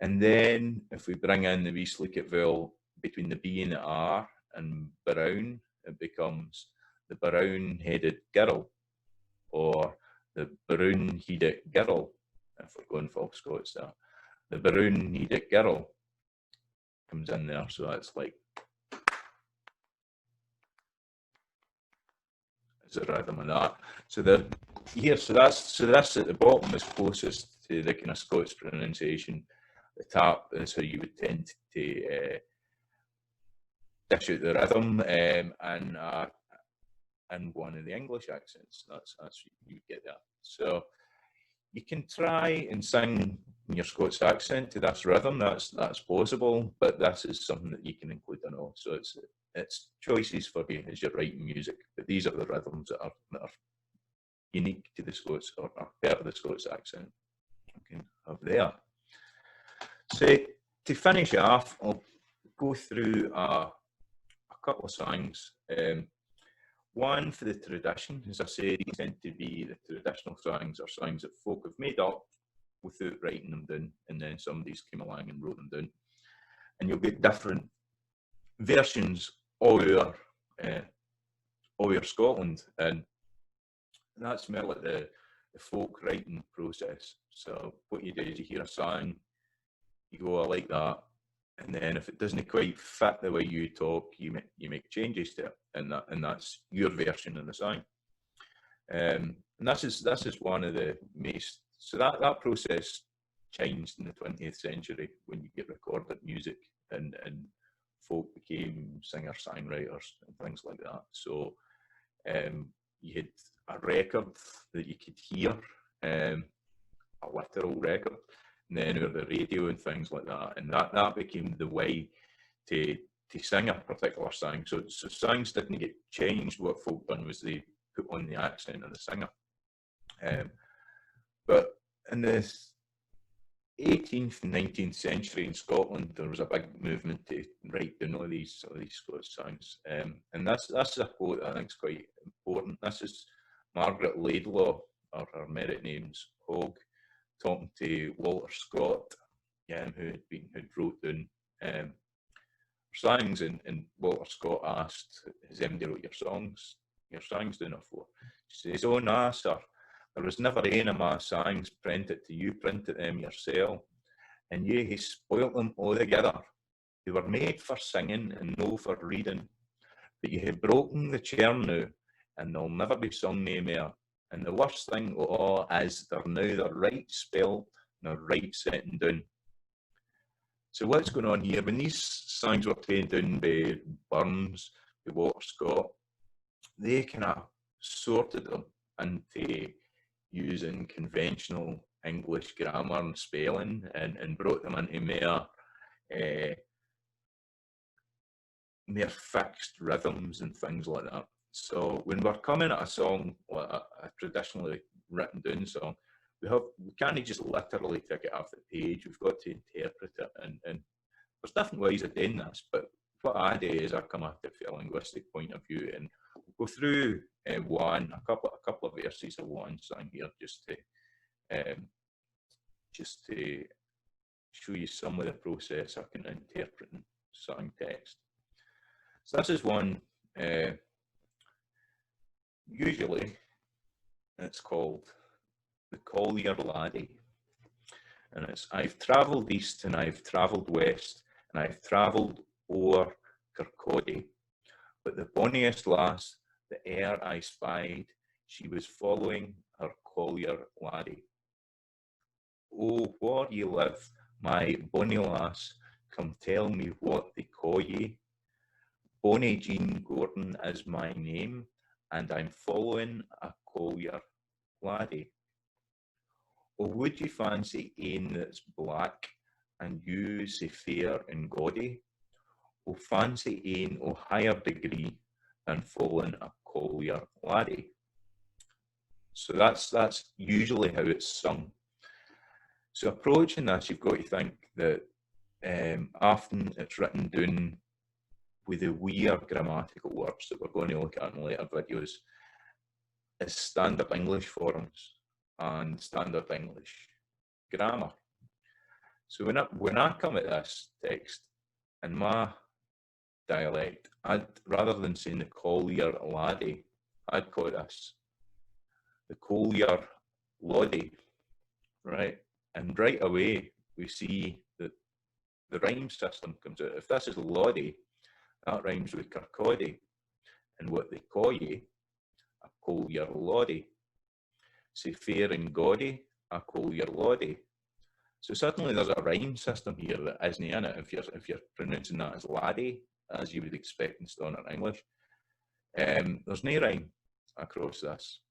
And then if we bring in the wee sleekit vowel between the B and the R and brown, it becomes the brown-headed girl, or the brown-headed girl, if we're going full Scots there. The brown-headed girl comes in there. So that's like, is a rhythm of that. So that's at the bottom is closest to the kind of Scots pronunciation. The top is how you would tend to dish out the rhythm, and one of the English accents. That's you get that. So you can try and sing in your Scots accent to this rhythm. That's possible, but this is something that you can include in all. So it's choices for you as you're writing music. But these are the rhythms that are unique to the Scots, or are part of the Scots accent. Okay, up there. So to finish off, I'll go through a couple of songs. One for the tradition, as I say, these tend to be the traditional songs, or songs that folk have made up without writing them down, and then somebody's came along and wrote them down. And you'll get different versions all over Scotland, and that's more like the folk writing process. So what you do is you hear a song, you go, I like that, and then if it doesn't quite fit the way you talk, you make changes to it, and that's your version of the song. And this is one of the most, so that process changed in the 20th century when you get recorded music, and folk became singer-songwriters and things like that. So you had a record that you could hear a literal record, and then over the radio and things like that, and that became the way to sing a particular song. So songs didn't get changed. What folk done was they put on the accent of the singer. But in the 18th and 19th century in Scotland, there was a big movement to write down all these Scots songs, and that's a quote I think is quite important. This is Margaret Laidlaw, or her merit name's Hogg, talking to Walter Scott, who wrote down songs, and Walter Scott asked, "Has anybody wrote your songs down before?" She says, "Oh, nah, sir. There was never any of my songs printed till you printed them yourself, and you hae spoilt them altogether. They were made for singing and no for reading, but you have broken the charm now, and they'll never be sung nae more. And the worst thing of all is they're neither right spelled nor right setting down." So what's going on here? When these songs were taken down by Burns, by Walter Scott, they kind of sorted them into using conventional English grammar and spelling, and brought them into mere fixed rhythms and things like that. So when we're coming at a song, like a traditionally written down song, we can't just literally take it off the page. We've got to interpret it, and there's different ways of doing this. But what I do is I come at it from a linguistic point of view, and we'll go through a couple of verses of one song here, just to show you some of the process I can interpret in song text. So this is one. Usually, it's called "The Collier Laddie," and it's, "I've travelled east and I've travelled west, and I've travelled o'er Kirkcaldy, but the bonniest lass that e'er I spied, she was following her collier laddie. Oh, where ye live, my bonny lass, come tell me what they call ye. Bonny Jean Gordon is my name, and I'm following a collier laddie. Oh, would ye fancy ane that's black, and you sae fair and gaudy? Oh, fancy ane o' higher degree than following a collier laddie." So that's usually how it's sung. So approaching this, you've got to think that often it's written down with the weird grammatical words that we're going to look at in later videos as standard English forms and standard English grammar. So when I come at this text in my dialect, rather than saying the collier laddie, I'd call this the collier laddie, right? And right away we see that the rhyme system comes out. If this is laddie, that rhymes with Kirkcaldy, and what they call ye, a collier laddie. Say fair and gaudy, a collier laddie. So suddenly there's a rhyme system here that isn't in it. If you're pronouncing that as laddie, as you would expect in standard English, there's no rhyme across this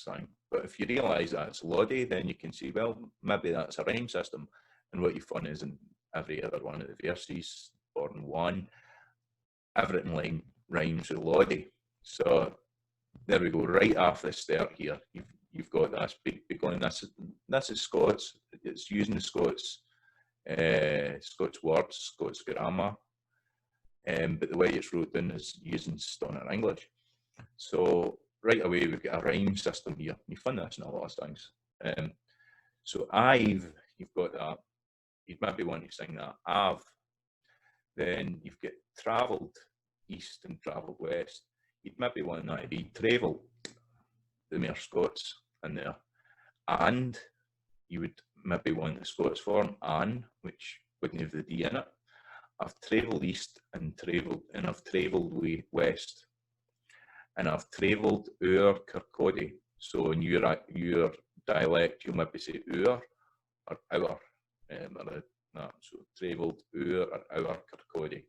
thing. But if you realise that it's laddie, then you can see, well, maybe that's a rhyme system. And what you find is in every other one of the verses, born one, everything rhymes with laddie. So there we go, right off the start here. You've got this beginning. This is Scots. It's using the Scots words, Scots grammar, but the way it's wrote down is using standard English. So right away we've got a rhyme system here. You find this in a lot of things. So you've got that. You'd maybe want to sing that. I've. Then you've got travelled east and travelled west. You'd maybe want that to be travel, the mere Scots in there. And you would maybe want the Scots form, an, which wouldn't have the D in it. I've travelled east and I've travelled west. And I've travelled o'er Kirkcaldy. So in your dialect, you'll maybe say o'er or our. So travelled o'er or our Kirkcaldy.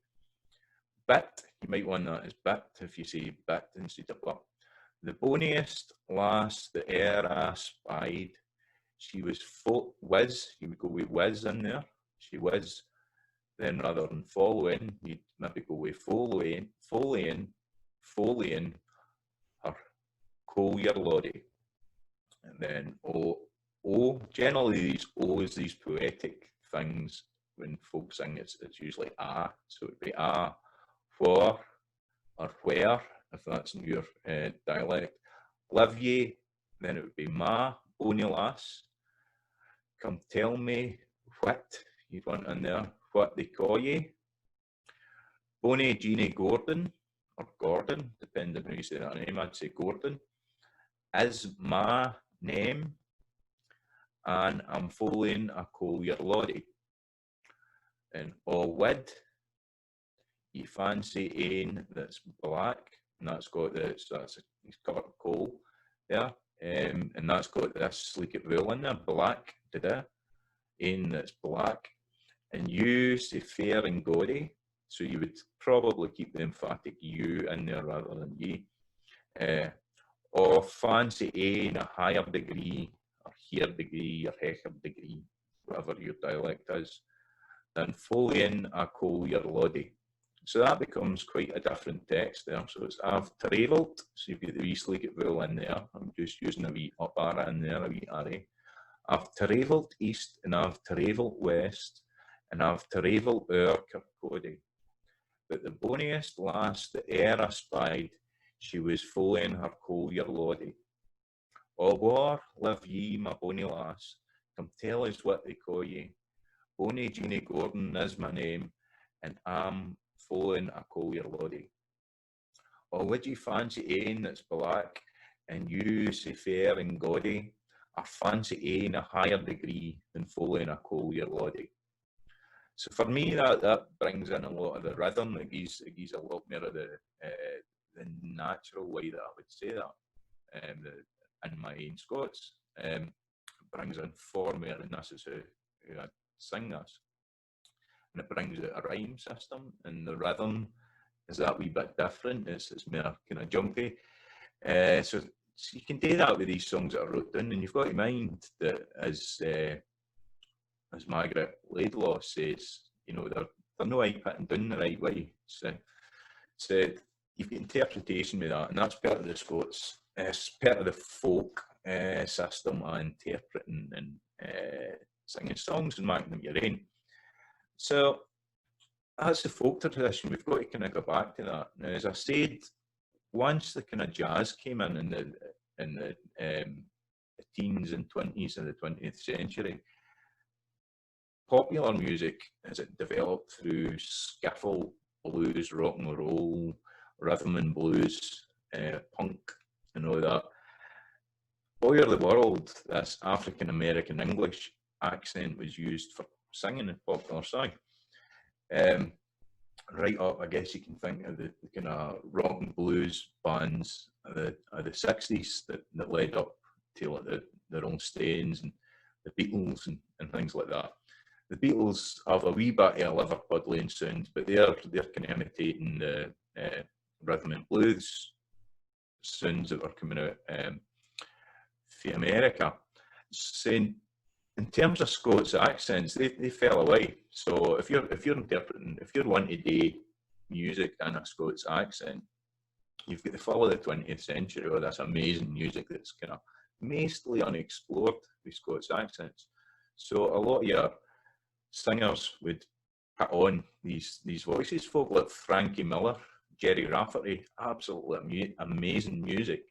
Bit, you might want that as bit if you say bit instead of but. The boniest lass that e'er I spied, she was whiz, you would go with whiz in there, she whiz. Then rather than following, you'd maybe go with following her collier loddy. And then generally these O's, these poetic things, when folk sing, it's usually a, so it'd be a, for, or where, if that's in your dialect. Live ye, then it would be ma, bonny lass. Come tell me what, you'd want in there, what they call ye. Bonny Jeannie Gordon, or Gordon, depending on how you say that name, I'd say Gordon, is my name, and I'm following a collier loddy. And all wid, you fancy ane that's black, and that's got it's got coal there, and that's got this sleekit vowel in there, black, ane that's black, and you say fair and gaudy, so you would probably keep the emphatic U in there rather than ye. Or fancy ane a higher degree, or here degree, or hecher degree, whatever your dialect is, then following a collier loddy. So that becomes quite a different text there. So it's I've travelled, so you've got the wee sleekit vowel in there. I'm just using a wee up arrow in there, a wee array. I've travelled east, and I've travelled west, and I've travelled o'er Kirkcaldy. But the boniest lass that e'er I spied, she was following her collier loddy. O whar live ye, my bonny lass? Come tell us what they call ye. Bonny Jeannie Gordon is my name, and I'm following a collier loddy. Or would ye fancy ane that's black, and you say fair and gaudy, or fancy ane a higher degree than following a collier loddy? So for me, that brings in a lot of the rhythm. It gives a lot more of the natural way that I would say that in my own Scots. It brings in far more, and this is how I sing this. And it brings out a rhyme system, and the rhythm is that wee bit different. It's more kind of jumpy. So you can do that with these songs that I wrote down, and you've got to mind that as Margaret Laidlaw says, you know, they're no putting down the right way. So you've got interpretation with that, and that's part of the Scots, part of the folk system of interpreting and singing songs and making them your own. So that's the folk tradition. We've got to kind of go back to that. Now, as I said, once the kind of jazz came in the teens and 20s of the 20th century, popular music, as it developed through skiffle, blues, rock and roll, rhythm and blues, punk, and all that, all over the world, this African American English accent was used for singing in popular song. Right up, I guess you can think of the kind of rock and blues bands of the 60s that led up to like the Rolling Stones and the Beatles and things like that. The Beatles have a wee bit of a Liverpudlian sound, but they're kind of imitating the rhythm and blues sounds that were coming out from America. So in terms of Scots accents, they fell away. So if you're interpreting, if you're wanting to do music in a Scots accent, you've got to follow the 20th century or this amazing music that's kind of mostly unexplored with Scots accents. So a lot of your singers would put on these voices. Folk like Frankie Miller, Jerry Rafferty, absolutely amazing music,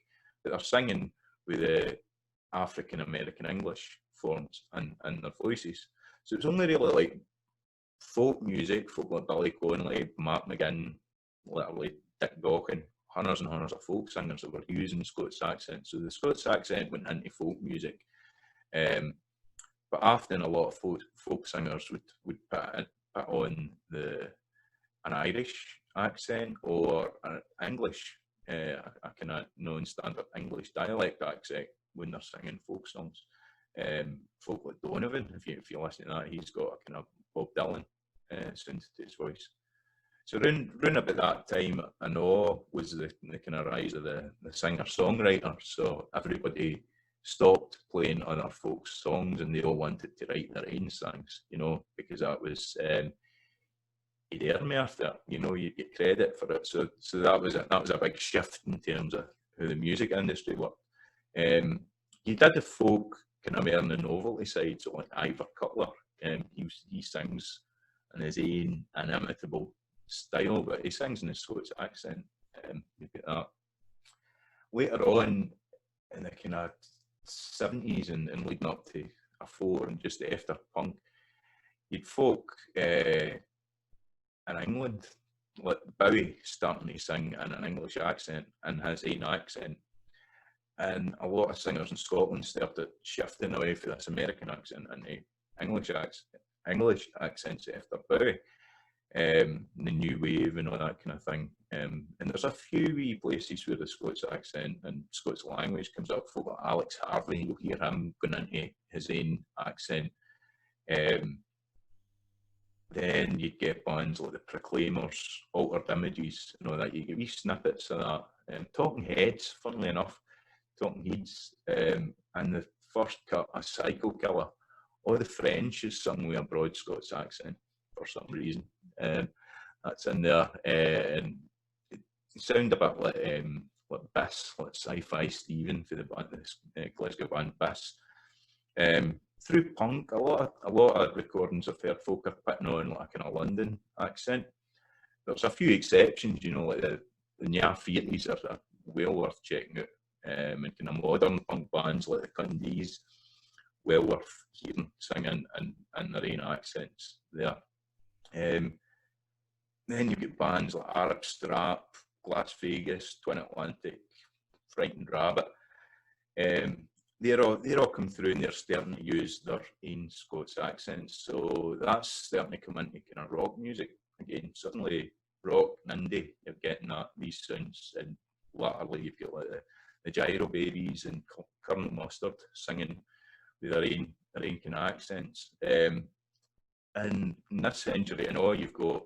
but they're singing with the African American English forms and their voices. So it's only really like folk music, folk like Billy Connolly, Mark McGinn, literally Dick Gaughan, hundreds and hundreds of folk singers that were using Scots accents. So the Scots accent went into folk music. But often a lot of folk singers would put on an Irish accent or an English, a kind of non-standard English dialect accent when they're singing folk songs. Folk like Donovan, if you listen to that, he's got a kind of Bob Dylan sound to his voice. So round about that time, I know was the kind of rise of the singer-songwriter. So everybody stopped playing other folks' songs and they all wanted to write their own songs, you know, because that was you'd earn more after it, you know, you'd get credit for it. So that was a big shift in terms of how the music industry worked. You did the folk kind of more on the novelty side, so like Ivor Cutler, he sings in his own inimitable style, but he sings in a Scots accent. You get that. Later on, in the kind of 70s and leading up to '04 and just after punk, you'd folk in England, like Bowie starting to sing in an English accent, in his own accent. And a lot of singers in Scotland started shifting away from this American accent into English accents after Bowie. The new wave and all that kind of thing. And there's a few wee places where the Scots accent and Scots language comes up. Folk like Alex Harvey, you'll hear him going into his own accent. Then you'd get bands like the Proclaimers, Altered Images, and all that. You get wee snippets of that. Talking Heads, funnily enough, Talking Heads, and the first cut, A Psycho Killer. All the French is sung with a broad Scots accent for some reason. That's in there. And it sounds a bit like Biss, like Sci-Fi Steven for the band, the Glasgow band Biss. Through punk, a lot of recordings of fair folk are putting on like a kind of London accent. There's a few exceptions, you know, like the Near Theatres are well worth checking out. And kind of modern punk bands like the Cundies, well worth hearing singing in their own accents there. Then you get bands like Arab Strap, Glass Vegas, Twin Atlantic, Frightened Rabbit. They're all come through and they're starting to use their own Scots accents. So that's starting to come into kind of rock music again. Suddenly rock and indie, you're getting these sounds, and latterly you've got like the Gyro Babies and Colonel Mustard singing with their own kind of accents. And in this century, I know you've got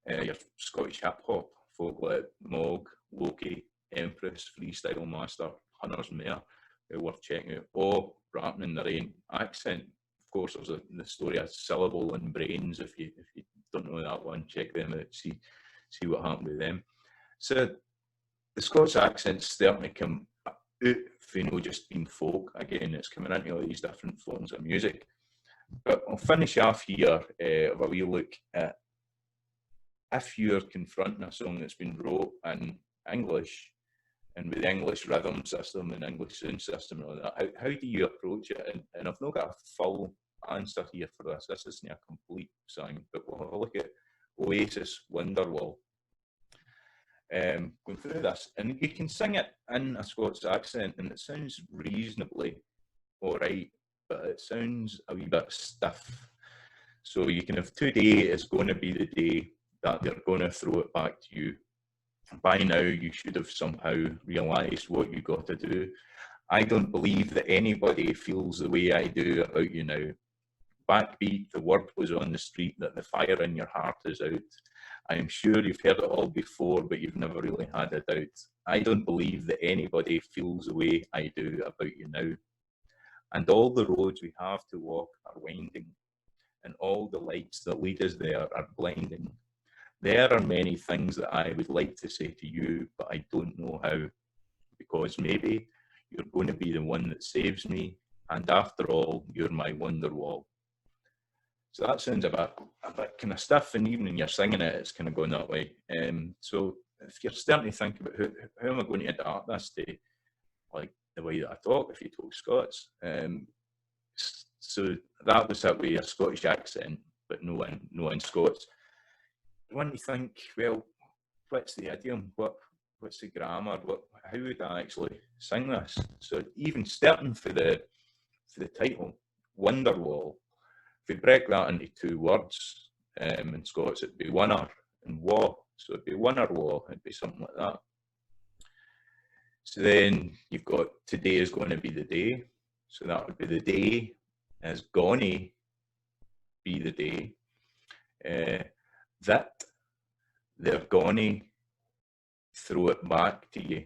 your Scottish hip hop folk like Mog, Loki, Empress, Freestyle Master, Hunter's Mare, worth checking out, all rapping in their own accent. Of course, there's the story of Syllable and Brains. If you don't know that one, check them out, see what happened with them. So the Scots accent's starting to come out, you know, just being folk. Again, it's coming into all these different forms of music. But I'll finish off here with a wee look at if you're confronting a song that's been wrote in English and with the English rhythm system and English sound system and all that, how do you approach it? And I've not got a full answer here for this. This isn't a complete song, but we'll have a look at Oasis Wonderwall. Going through this, and you can sing it in a Scots accent and it sounds reasonably alright, but it sounds a wee bit stiff. So you can have today is going to be the day that they're going to throw it back to you. By now you should have somehow realised what you got to do. I don't believe that anybody feels the way I do about you now. Backbeat, the word was on the street that the fire in your heart is out. I am sure you've heard it all before, but you've never really had a doubt. I don't believe that anybody feels the way I do about you now. And all the roads we have to walk are winding, and all the lights that lead us there are blinding. There are many things that I would like to say to you, but I don't know how, because maybe you're going to be the one that saves me, and after all, you're my Wonderwall. So that sounds a bit kind of stiff, and even when you're singing it, it's kind of going that way. So if you're starting to think about how am I going to adapt this to like the way that I talk, if you talk Scots, so that was that way, a Scottish accent, but no in Scots. When you think, well, what's the idiom? What's the grammar? How would I actually sing this? So even starting for the title, Wonderwall, if we break that into two words, in Scots it'd be wonner and wa, so it'd be wonner wa, it'd be something like that. So then you've got today is going to be the day, so that would be the day is gonna be the day. they're gonna throw it back to you.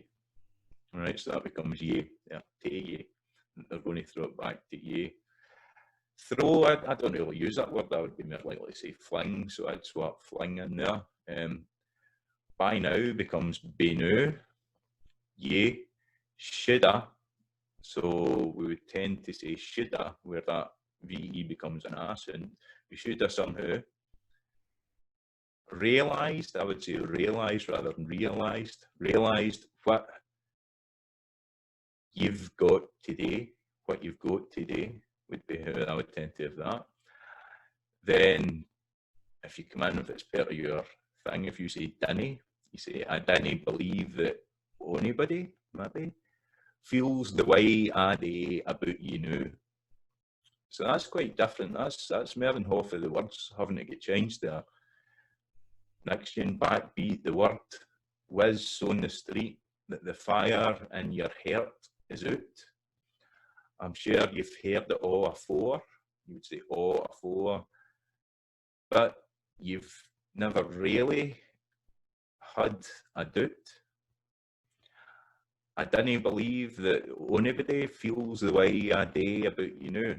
All right, so that becomes ye, yeah, to ye. They're going to throw it back to ye. Throw, I don't really use that word. I would be more likely to say fling, so I'd swap fling in there. By now becomes benu, ye, shoulda. So we would tend to say shoulda, where that VE becomes an A sound. We shoulda somehow realised, I would say realised rather than realised. Realised what you've got today, what you've got today would be how I would tend to have that. Then if you come in, if it's part of your thing, if you say dinny, you say, I dinny believe that anybody, maybe, feels the way I do about you now. So that's quite different. That's more than half of the words having to get changed there. Next in backbeat, the word whiz on the street, that the fire in your heart is out. I'm sure you've heard it all afore. You would say all afore, but you've never really had a doubt. I didn't believe that anybody feels the way I do about you now.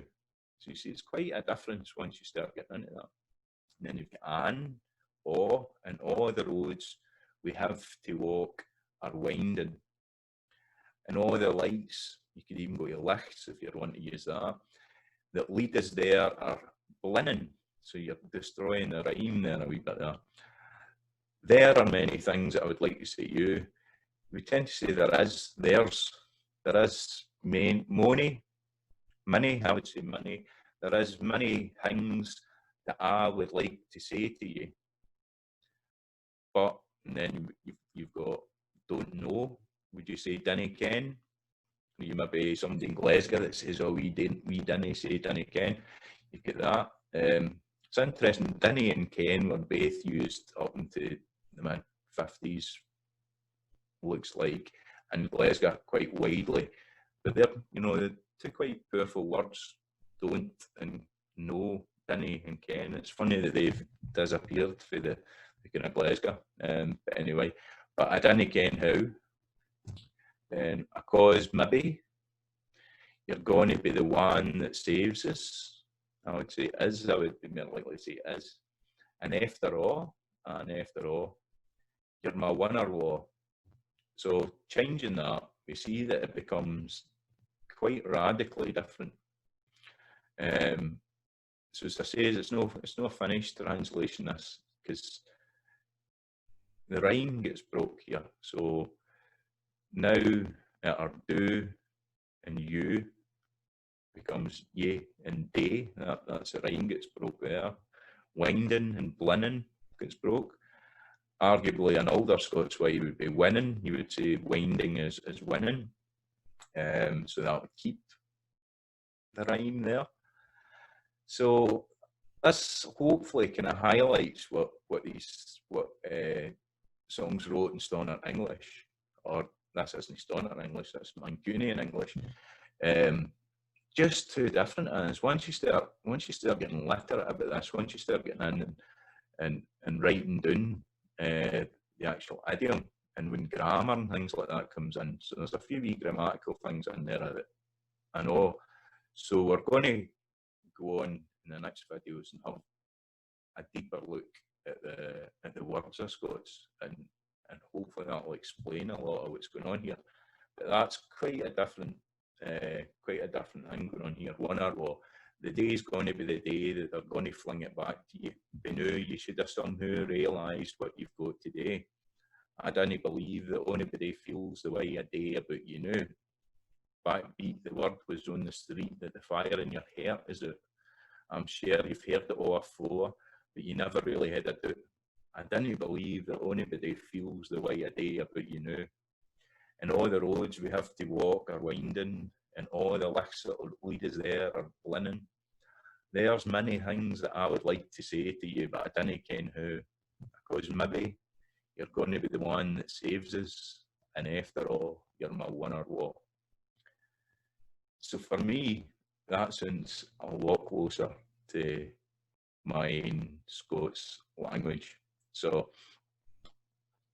So you see, it's quite a difference once you start getting into that. And then you've got an, or, and all the roads we have to walk are winding. And all the lights, you could even go to lights if you want to use that lead us there are blinning. So you're destroying the rhyme there a wee bit there. There are many things that I would like to say to you. We tend to say there is, many, I would say many. There is many things that I would like to say to you. But and then you've got don't know. Would you say dinna ken? You might be somebody in Glasgow that says, oh, we dinna say dinna ken. You get that. It's interesting, dinna and ken were both used up into the mid-50s, looks like, in Glasgow quite widely. But they're, they're two quite powerful words, don't and no, dinna and ken. It's funny that they've disappeared for the kind of Glasgow. But anyway, but I dinna ken how. Because maybe you're going to be the one that saves us. I would say is, I would be more likely to say is. And after all, you're my winner-law. So changing that, we see that it becomes quite radically different. So as I say, it's no finished translation, this, because the rhyme gets broke here. So now or do and you becomes ye and day. That's the rhyme gets broke there. Winding and blinning gets broke. Arguably, an older Scots way would be winning. You would say winding is winning. So that would keep the rhyme there. So this hopefully kind of highlights what songs wrote in standard English, or this isn't standard English, that's Mancunian English. Just two different things. Once you start getting literate about this, once you start getting in and writing down the actual idiom, and when grammar and things like that comes in, so there's a few wee grammatical things in there that I know. So we're going to go on in the next videos and have a deeper look at the words of Scots, and hopefully that will explain a lot of what's going on here. But that's quite a different thing going on here. Well, the day is going to be the day that they're going to fling it back to you. They knew you should have somehow realised what you've got today. I don't believe that anybody feels the way I do about you now. Backbeat, the word was on the street that the fire in your heart is out. I'm sure you've heard it all afore, but you never really had a doubt. I didn't believe that anybody feels the way I do about you now. And all the roads we have to walk are winding, and all the lights that lead us there are blinning. There's many things that I would like to say to you, but I didn't ken how, because maybe you're going to be the one that saves us, and after all, you're my winner-law. So for me, that sounds a lot closer to my Scots language. So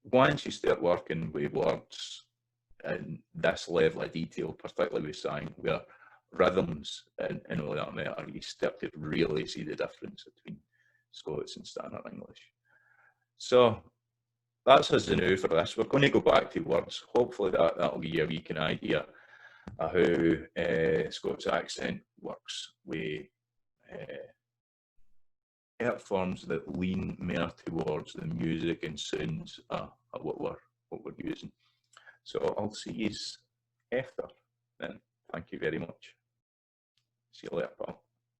once you start working with words in this level of detail, particularly with slang, where rhythms and all that matter, you start to really see the difference between Scots and Standard English. So that's us now for this. We're going to go back to words. Hopefully that'll give you a wee kind of idea of how Scots accent works with art forms that lean more towards the music and sounds of what we're using. So I'll see you after then. Thank you very much. See you later, pal.